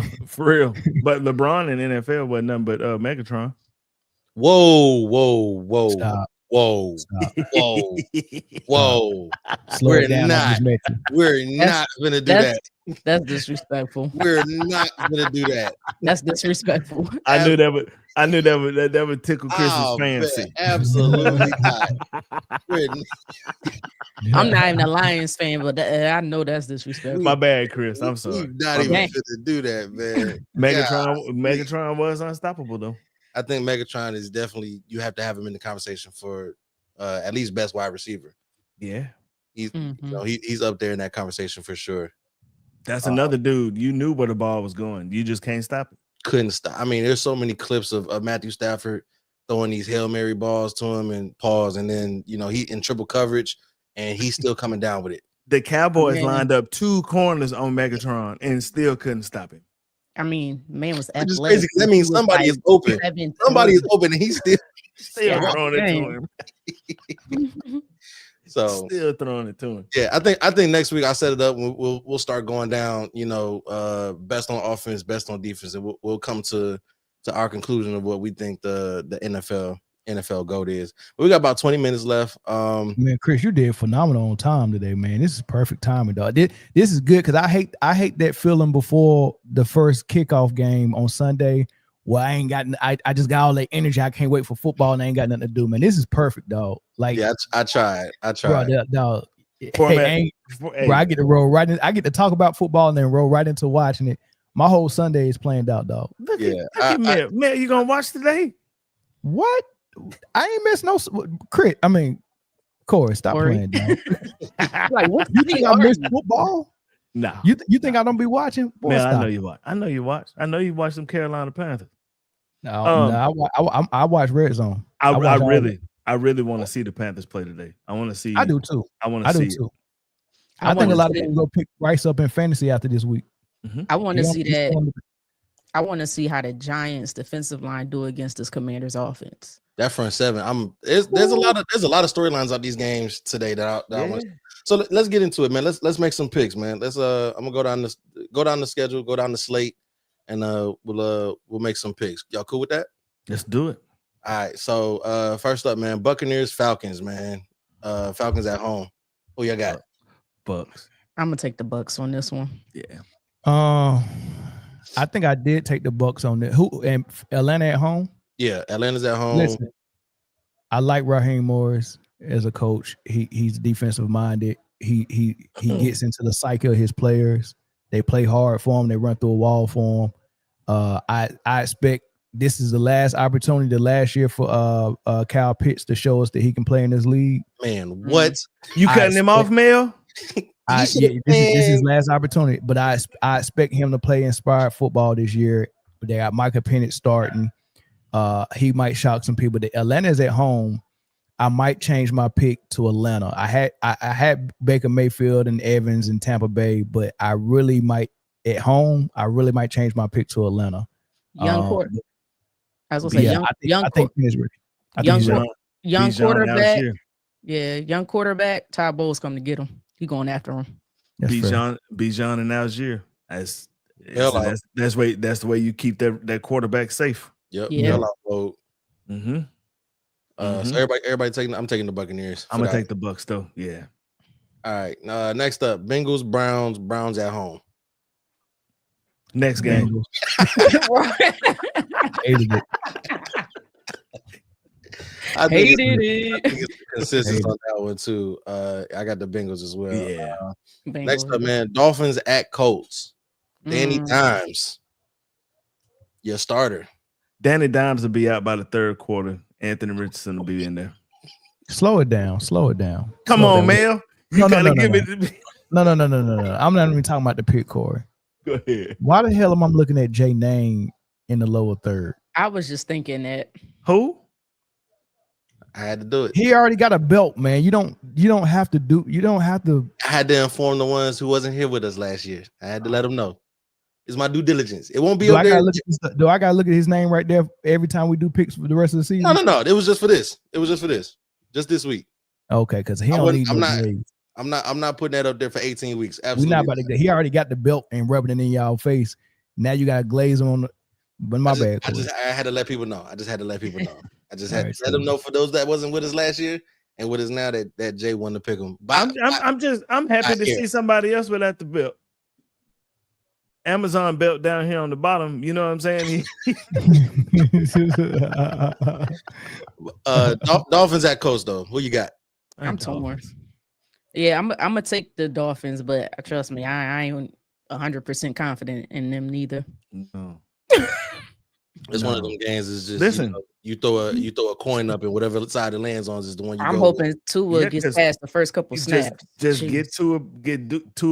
But LeBron in the NFL wasn't nothing but Megatron. Whoa! Stop. Whoa! Slow it down. We're not gonna do that. That's disrespectful. We're not gonna do that. That's disrespectful. I knew that would tickle Chris's fancy. Absolutely not. I'm not even a Lions fan, but I know that's disrespectful. My bad, Chris. I'm sorry. We're not even gonna do that, man. Megatron was unstoppable though. I think Megatron is definitely, you have to have him in the conversation for at least best wide receiver. Yeah. He's up there in that conversation for sure. That's another dude. You knew where the ball was going. You just can't stop it. Couldn't stop. I mean, there's so many clips of Matthew Stafford throwing these Hail Mary balls to him and pause, and then he in triple coverage and he's still coming down with it. The Cowboys lined up 2 corners on Megatron and still couldn't stop him. I mean, man was athletic. Which is crazy because that means somebody is open. Somebody is open, and he's still throwing it to him. So still throwing it to him. Yeah, I think next week I set it up. We'll start going down. Best on offense, best on defense, and we'll come to our conclusion of what we think the NFL GOAT is. But we got about 20 minutes left. Man, Chris, you did phenomenal on time today, man. This is perfect timing, dog. This is good because I hate that feeling before the first kickoff game on Sunday where I just got all that energy. I can't wait for football and I ain't got nothing to do, man. This is perfect, dog. Like, yeah, I tried. Bro, dog. Bro, I get to roll right in. I get to talk about football and then roll right into watching it. My whole Sunday is planned out, dog. Look at man, you gonna watch today? What? I ain't missed no crit. I mean, Corey, stop playing, dog. Like, what? You think I missed football? No. You think I don't be watching? Boy, man, stop. I know you watch. I know you watch some Carolina Panthers. No, I watch Red Zone. I really want to see the Panthers play today. I want to see. I do too. I want to see. Too. I think a lot of people go pick Rice up in fantasy after this week. Mm-hmm. I want to see that. I want to see how the Giants defensive line do against this Commanders offense. That front seven, there's a lot of storylines out these games today that I want. So let's get into it, man. Let's make some picks, man. I'm gonna go down the schedule, go down the slate, and we'll make some picks. Y'all cool with that? Let's do it. All right. So first up, man, Buccaneers, Falcons, man. Falcons at home. Who y'all got? Bucks. I'm gonna take the Bucks on this one. Yeah. I think I did take the Bucks on it. Who and Atlanta at home? Yeah, Atlanta's at home. Listen, I like Raheem Morris as a coach. He's defensive minded. He gets into the psyche of his players. They play hard for him. They run through a wall for him. I expect this is the last opportunity, the last year for Kyle Pitts to show us that he can play in this league. Man, what? You cutting him off, Mel? This is his last opportunity, but I expect him to play inspired football this year. They got Micah Penix starting. He might shock some people. The Atlanta's at home. I might change my pick to Atlanta. I had Baker Mayfield and Evans in Tampa Bay, but I really might at home. I really might change my pick to Atlanta. Young quarterback. I was gonna say young quarterback. Yeah, young quarterback. Ty Bowles coming to get him. He going after him. Bijan and Algier. That's the way you keep that quarterback safe. Yep. Yeah. Mm-hmm. So everybody taking. I'm taking the Buccaneers. I'm gonna take the Bucks though. Yeah. All right. Next up, Bengals, Browns. Browns at home. Next game. Hated it. I think it's consistent on that one too. I got the Bengals as well. Yeah. Next up, man, Dolphins at Colts. Danny Dimes, your starter. Danny Dimes will be out by the third quarter. Anthony Richardson will be in there. Slow it down. Come on, Mel. You gotta give it to me. No. I'm not even talking about the pick, Corey. Go ahead. Why the hell am I looking at Jay Name in the lower third? I was just thinking that. Who? I had to do it. He already got a belt, man. You don't have to. I had to inform the ones who wasn't here with us last year. I had to let them know. It's my due diligence. It won't be Do up there. Do I gotta look at his name right there every time we do picks for the rest of the season? No. It was just for this. Just this week. Okay, because he don't need. I'm not putting that up there for 18 weeks. Absolutely. We're not about to. He already got the belt and rubbing it in y'all face. Now you got to glaze on. But my bad. I had to let people know. I just had to let let them know for those that wasn't with us last year and with us now that Jay won to pick them. I'm happy to see somebody else without the belt. Amazon belt down here on the bottom. You know what I'm saying? Dolphins at Colts though. Who you got? I'm torn. Yeah, I'm gonna take the Dolphins, but trust me, I ain't 100% confident in them neither. No. It's one of them games. Is just listen. You throw a coin up and whatever side it lands on is the one you. I'm hoping Tua gets past the first couple snaps. Just get Tua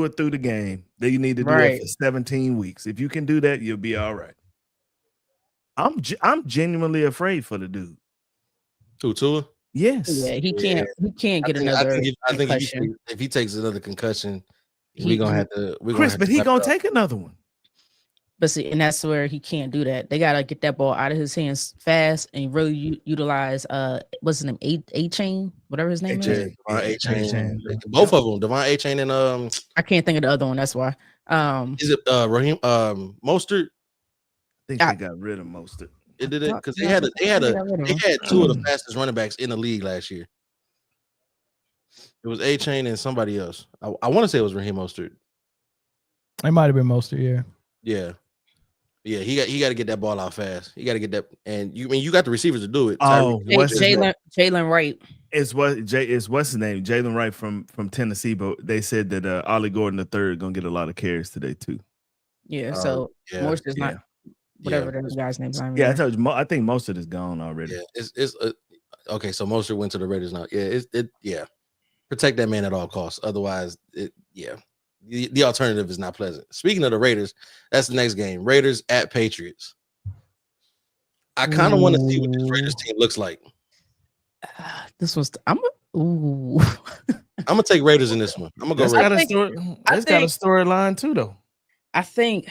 through the game. Then you need to do it for 17 weeks. If you can do that, you'll be all right. I'm genuinely afraid for the dude. Tua? Yes. Yeah, he can't get another. I think if he takes another concussion, we're gonna have to. But he gonna take another one. But see, and that's where he can't do that. They gotta get that ball out of his hands fast and really utilize what's his name? A-Chain, whatever his name is. A-Chain. Both of them, Devon A-Chain and I can't think of the other one. That's why. Is it Raheem Mostert? I think they got rid of Mostert. It did it because they had two of the fastest running backs in the league last year. It was A-Chain and somebody else. I want to say it was Raheem Mostert. It might have been Mostert, yeah. Yeah, he got to get that ball out fast. He got to get that, and you got the receivers to do it. Oh, Jalen Wright. It's what's his name? Jalen Wright from Tennessee, but they said that Ollie Gordon III gonna get a lot of carries today too. Yeah, so most is not whatever that guy's name is. Yeah, I told you. I think most of it is gone already. Yeah, it's okay. So most went to the Raiders now. Yeah, protect that man at all costs. Otherwise, the alternative is not pleasant. Speaking of the Raiders, that's the next game. Raiders at Patriots. I kind of want to see what this Raiders team looks like. This was ooh. I'm gonna take Raiders in this one. I'm gonna go That's Raiders. got a storyline too, though. I think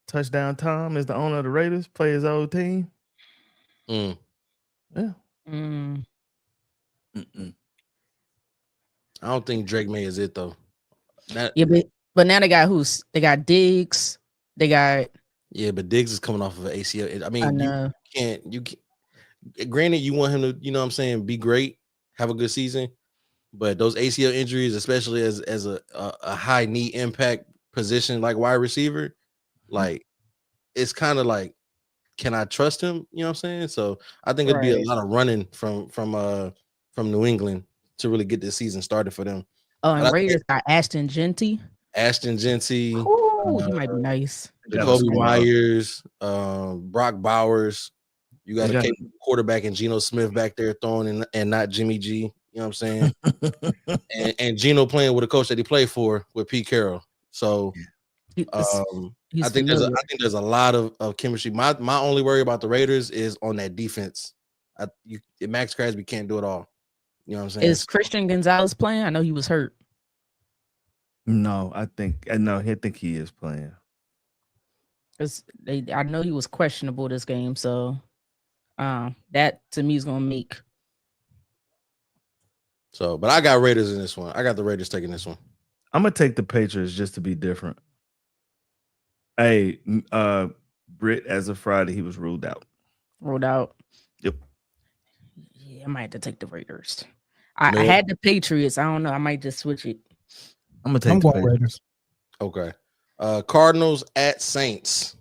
Touchdown Tom is the owner of the Raiders, play his old team. Mm. Yeah. I don't think Drake May is it though. Yeah, but now they got Diggs. They got but Diggs is coming off of an ACL. I mean, I know. you can't. Granted, you want him to, you know what I'm saying, be great, have a good season, but those ACL injuries, especially as a high knee impact position like wide receiver, like it's kind of like, can I trust him? You know what I'm saying? So I think it'd be a lot of running from New England to really get this season started for them. Oh, and Raiders got Ashton Genty. Ooh, he might be nice. Jacoby Myers, Brock Bowers. You got a capable quarterback in Geno Smith back there throwing and not Jimmy G. You know what I'm saying? and Geno playing with a coach that he played for with Pete Carroll. So I think there's a lot of chemistry. My only worry about the Raiders is on that defense. Max Crosby can't do it all. You know what I'm saying? Is Christian Gonzalez playing? I know he was hurt. No, I think he is playing. I know he was questionable this game, so that to me is gonna make. So, but I got Raiders in this one. I got the Raiders taking this one. I'm gonna take the Patriots just to be different. Hey, Britt, as of Friday, he was ruled out. Yep. Yeah, I might have to take the Raiders. I had the Patriots. I don't know. I might just switch it. I'm gonna take the Raiders. Okay. Cardinals at Saints.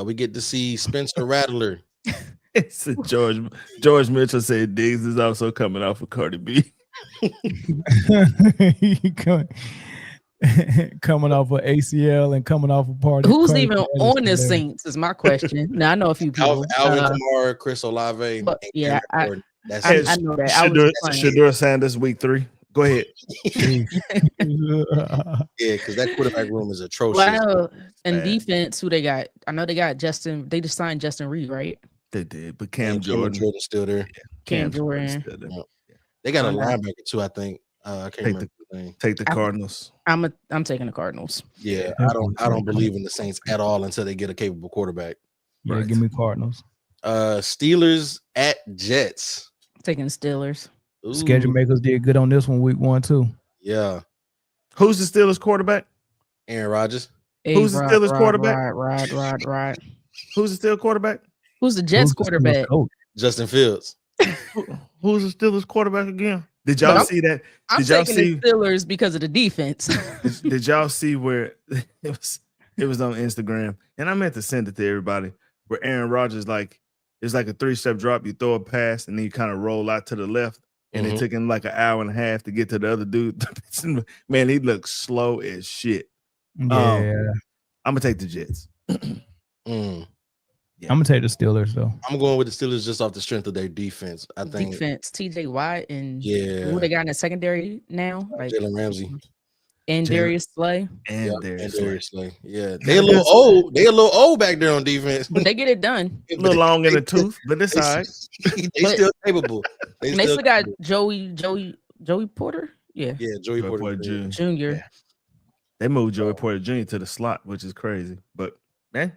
We get to see Spencer Rattler. It's George Mitchell said Diggs is also coming off of Cardi B. Coming off of ACL and coming off a party. Who's even on the Saints is my question. Now I know a few people. Alvin Kamara, Chris Olave. But yeah, I know that. Shedeur Sanders, week 3. Go ahead. Because that quarterback room is atrocious. Well, and defense, who they got? I know they got Justin. They just signed Justin Reed, right? They did, but Cam Jordan's still there. Cam Jordan. They got a linebacker too, I think. I can't remember the name. Take the Cardinals. I'm taking the Cardinals. Yeah, I don't believe in the Saints at all until they get a capable quarterback. Yeah, right. Give me Cardinals. Steelers at Jets. Taking the Steelers. Ooh. Schedule makers did good on this one, week 1 too. Yeah. Who's the Steelers quarterback? Aaron Rodgers. Who's the Steelers quarterback? Right. Who's the Steelers quarterback? Who's the Jets quarterback? Justin Fields. Who's the Steelers quarterback again? Did y'all see that? I'm taking the Steelers because of the defense. Did y'all see where it was on Instagram? And I meant to send it to everybody. Where Aaron Rodgers it's like a 3-step drop. You throw a pass and then you kind of roll out to the left. And it took him like an hour and a half to get to the other dude. Man, he looks slow as shit. Yeah. I'm gonna take the Jets. I'm gonna take the Steelers though. I'm going with the Steelers just off the strength of their defense. I think defense, TJ Watt and who they got in the secondary now, like Jalen Ramsey and Darius Slay. Darius Slay. Yeah, they a little old. They a little old back there on defense, but they get it done. A little long in the tooth, but it's all right. They still capable. They still got Joey Porter. Yeah, Joey Porter Jr. Yeah. They moved Joey Porter Jr. to the slot, which is crazy. But man.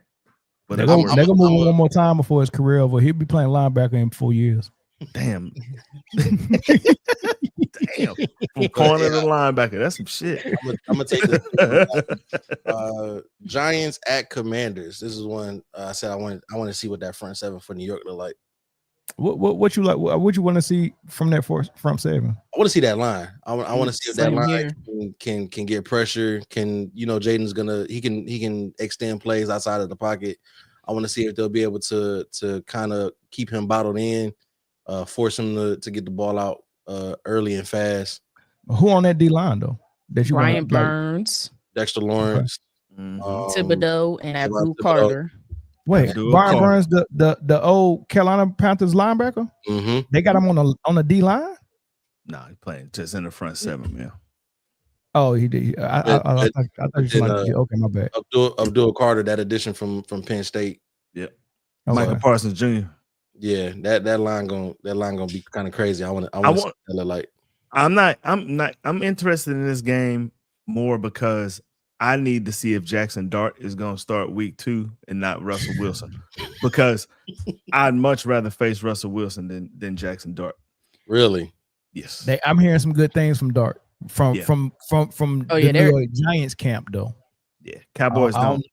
But they're gonna move him one more time before his career over. He'll be playing linebacker in 4 years. Damn. Damn. From corner to linebacker. That's some shit. I'm gonna take the Giants at Commanders. This is one I said I want to see what that front seven for New York look like. What you like? What you want to see from that front seven? I want to see that line. I want to see if that line can get pressure. Can Jaden's he can extend plays outside of the pocket. I want to see if they'll be able to kind of keep him bottled in, force him to get the ball out early and fast. Who on that D line though? Brian Burns, Dexter Lawrence, Thibodeau, and Abdul Carter. Wait, Brian Burns, the old Carolina Panthers linebacker. Mm-hmm. They got him on the D line. No, he's playing just in the front seven, man. Oh, he did. I thought you were okay, my bad. Abdul Carter, that addition from Penn State. Yep. Okay. Michael Parsons Jr. Yeah, that line gonna be kind of crazy. I want to see what that look like. I'm interested in this game more because I need to see if Jackson Dart is going to start week 2 and not Russell Wilson, because I'd much rather face Russell Wilson than Jackson Dart. Really? Yes. I'm hearing some good things from Dart from the New York Giants camp though. Yeah, Cowboys don't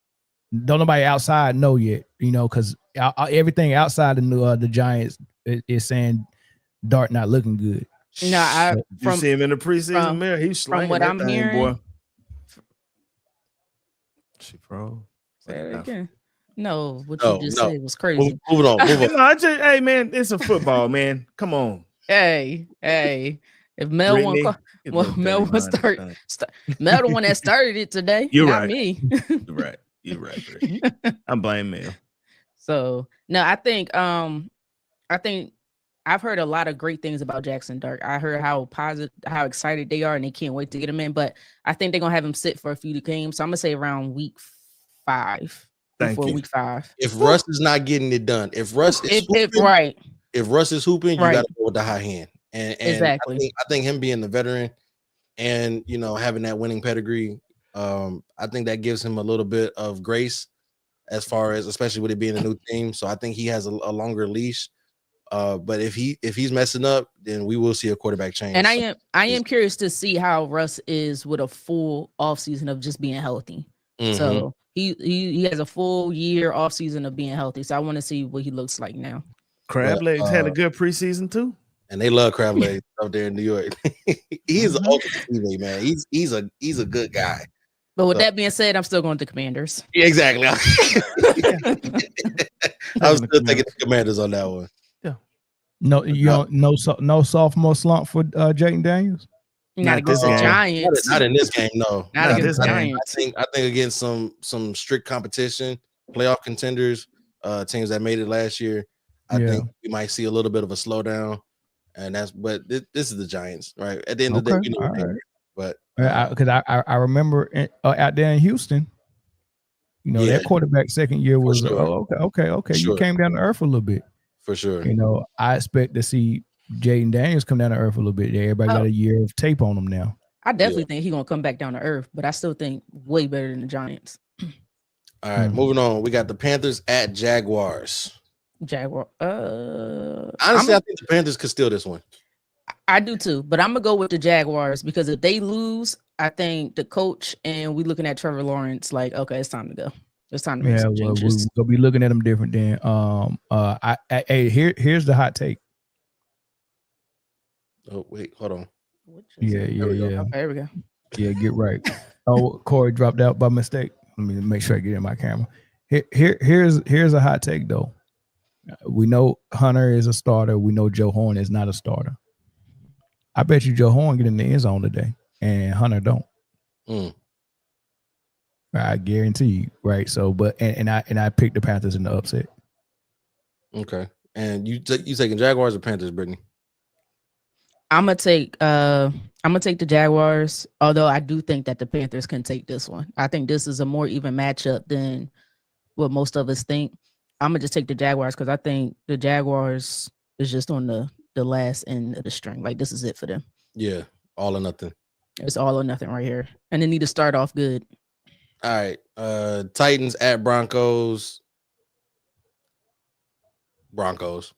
nobody outside know yet, because everything outside the Giants is saying Dart not looking good. No, you see him in the preseason, man. He's slanging from what that I'm thing, hearing, boy. She pro. Say it again. No, what No, you just no. said was crazy. Move on. Hey man, it's a football, man. Come on. Hey. If Mel Britne, Mel the one that started it today. You're not right. me. You're right. Britne. I'm blaming Mel. So no, I think I've heard a lot of great things about Jackson Dart. I heard how excited they are and they can't wait to get him in. But I think they're gonna have him sit for a few games. So I'm gonna say around week 5. Week 5. If Russ is not getting it done, if Russ is hooping, you gotta go with the high hand. And exactly. I think him being the veteran and having that winning pedigree, I think that gives him a little bit of grace as far as, especially with it being a new team. So I think he has a longer leash. But if he's messing up, then we will see a quarterback change. And I am curious to see how Russ is with a full offseason of just being healthy. Mm-hmm. So he has a full year offseason of being healthy. So I want to see what he looks like now. Crab Legs had a good preseason too. And they love Crab Legs up there in New York. He's an ultimate teammate, man. He's a good guy. But with that being said, I'm still going to Commanders. Yeah, exactly. I'm still taking the Commanders on that one. No, no sophomore slump for Jayden Daniels. Not against the Giants. Not in this game, no. Not against the Giants. I think against some strict competition, playoff contenders, teams that made it last year. I think we might see a little bit of a slowdown, and but this is the Giants, right? At the end of the day, right. But because I remember out there in Houston, that quarterback second year was okay. Sure. You came down to earth a little bit. For sure. I expect to see Jayden Daniels come down to earth a little bit. Everybody got a year of tape on him now. I definitely think he's gonna come back down to earth, but I still think way better than the Giants. All right, moving on. We got the Panthers at Jaguars. Honestly, I think the Panthers could steal this one. I do too, but I'm gonna go with the Jaguars because if they lose, I think the coach and we looking at Trevor Lawrence like, okay, it's time to go. It's time to make some changes. We'll be looking at them different then. Here's the hot take. Oh wait, hold on. Yeah. Okay, here we go. Yeah, get right. Oh, Corey dropped out by mistake. Let me make sure I get in my camera. Here's a hot take though. We know Hunter is a starter. We know Joe Horn is not a starter. I bet you Joe Horn get in the end zone today, and Hunter don't. I guarantee you, right? So, but I picked the Panthers in the upset. Okay, and you taking Jaguars or Panthers, Britne? I'm gonna take the Jaguars, although I do think that the Panthers can take this one. I think this is a more even matchup than what most of us think. I'm gonna just take the Jaguars because I think the Jaguars is just on the last end of the string. Like this is it for them. Yeah, all or nothing. It's all or nothing right here, and they need to start off good. All right, Titans at Broncos. Broncos.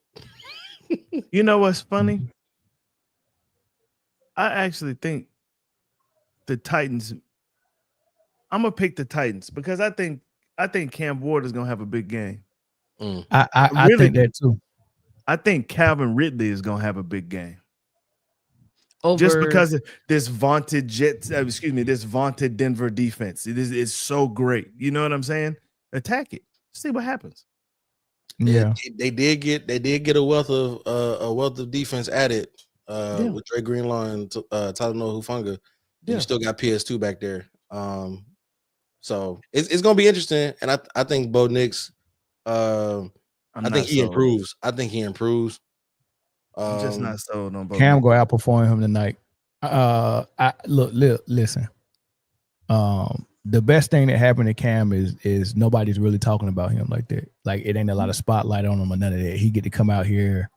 You know what's funny? I actually think the Titans. I'm gonna pick the Titans because I think Cam Ward is gonna have a big game. I think that too. I think Calvin Ridley is gonna have a big game. Just because of this vaunted this vaunted Denver defense. It's so great. You know what I'm saying? Attack it. See what happens. Yeah. They did get a wealth of defense added with Dre Greenlaw and Tyler Hufunga. You still got PS2 back there. So it's gonna be interesting. And I think Bo Nix I think he improves. I'm just not sold on Bo. Cam go outperform him tonight. Listen. the best thing that happened to Cam is nobody's really talking about him like that. Like it ain't a lot of spotlight on him or none of that. He get to come out here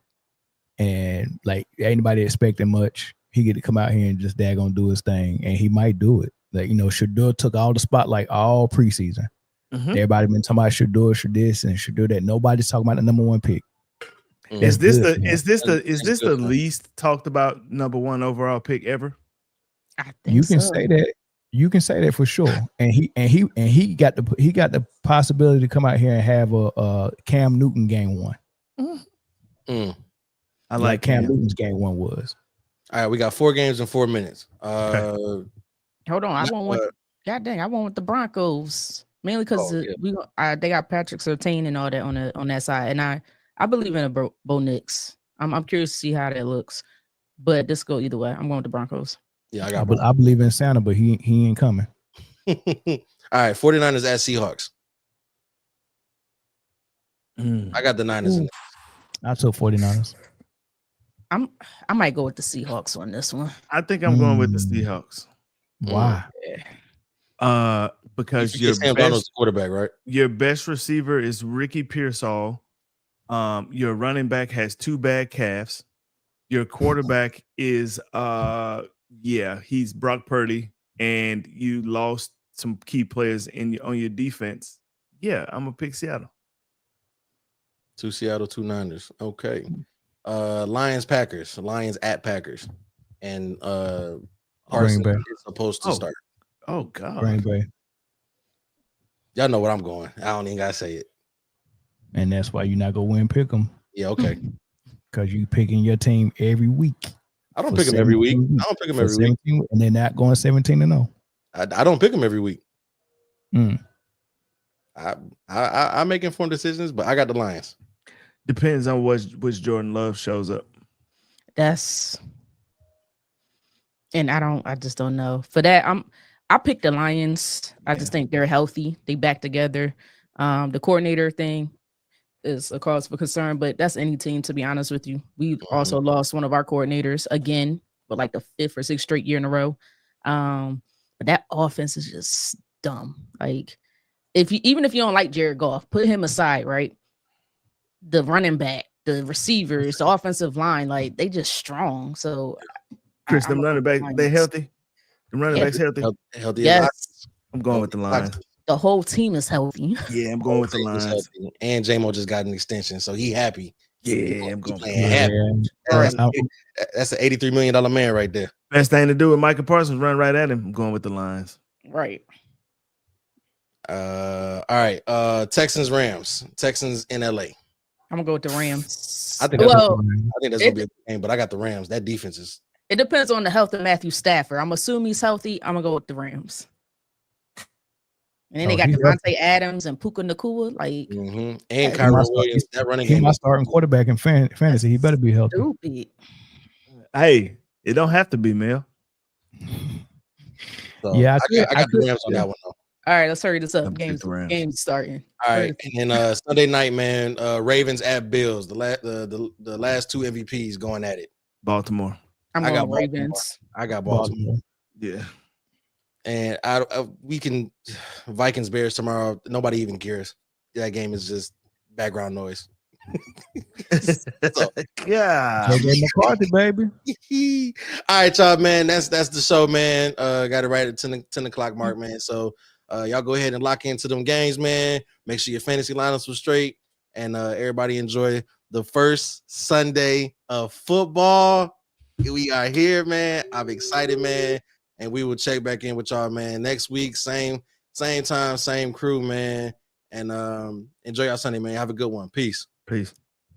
and like ain't nobody expecting much. He get to come out here and just daggone do his thing, and he might do it. Like, you know, Shador took all the spotlight all preseason. Everybody been talking about Shador, this and Shador that. Nobody's talking about the number one pick. Is this the least talked about number one overall pick ever? I think you can say that. You can say that for sure. And he got the possibility to come out here and have a Cam Newton game one. I like Cam Newton's game one was. All right, we got 4 games in 4 minutes. Hold on, I want God dang, I want the Broncos mainly because they got Patrick Surtain and all that on that side, and I believe in a Bo Nix. I'm curious to see how that looks, but this go either way. I'm going with the Broncos. Yeah, I believe in Santa, but he ain't coming. All right, 49ers at Seahawks. I got the Niners in it. I took 49ers. I might go with the Seahawks on this one. I think I'm going with the Seahawks. Why? Because your Sam Darnold's quarterback, right? Your best receiver is Ricky Pearsall. Your running back has 2 bad calves. Your quarterback is he's Brock Purdy, and you lost some key players on your defense. Yeah, I'm gonna pick Seattle. 2 Seattle, 2 Niners. Okay. Lions Packers. Lions at Packers. And Carson is supposed to start. Oh God. Green Bay. Y'all know where I'm going. I don't even gotta say it. And that's why you're not gonna win pick them. Yeah, okay. Because you picking your team every week. I don't pick them every week. I don't pick them every week. And they're not going 17-0. I don't pick them every week. I make informed decisions, but I got the Lions. Depends on which Jordan Love shows up. I just don't know. For that, I picked the Lions. I just think they're healthy. They back together. The coordinator thing is a cause for concern, but that's any team, to be honest with you. We also lost one of our coordinators again, but like the 5th or 6th straight year in a row. But that offense is just dumb. Like even if you don't like Jared Goff, put him aside, right? The running back, the receivers, the offensive line, like they just strong. So Chris, them running back, they healthy? The running backs healthy? Healthy. Yes. I'm going with the Lions. The whole team is healthy. Yeah, I'm going with the Lions. And J-Mo just got an extension, so he happy. Yeah, I'm going. Happy. That's an $83 million man right there. Best thing to do with Michael Parsons, run right at him. I'm going with the Lions. Right. All right. Texans Rams. Texans in LA. I'm gonna go with the Rams. I think that's gonna be a good game, but I got the Rams. That defense is. It depends on the health of Matthew Stafford. I'm assuming he's healthy. I'm gonna go with the Rams. And then they got Devontae Adams and Puka Nacua, like and Kyron Williams. That running game. He's my starting quarterback in fantasy. He better be healthy. Stupid. Hey, it don't have to be, Mel. So yeah, I got the Rams on that one though. All right, let's hurry this up. Game's starting. All right, and then Sunday night, man, Ravens at Bills. The last 2 MVPs going at it. Baltimore. I got Ravens. I got Baltimore. Yeah. And we can Vikings Bears tomorrow. Nobody even cares. That game is just background noise. Yeah. McCarthy, baby. All right, y'all, man. That's the show, man. Got it right at 10 o'clock mark, man. So y'all go ahead and lock into them games, man. Make sure your fantasy lineups were straight, and everybody enjoy the first Sunday of football. We are here, man. I'm excited, man. And we will check back in with y'all, man. Next week, same time, same crew, man. And enjoy y'all Sunday, man. Have a good one. Peace. Peace.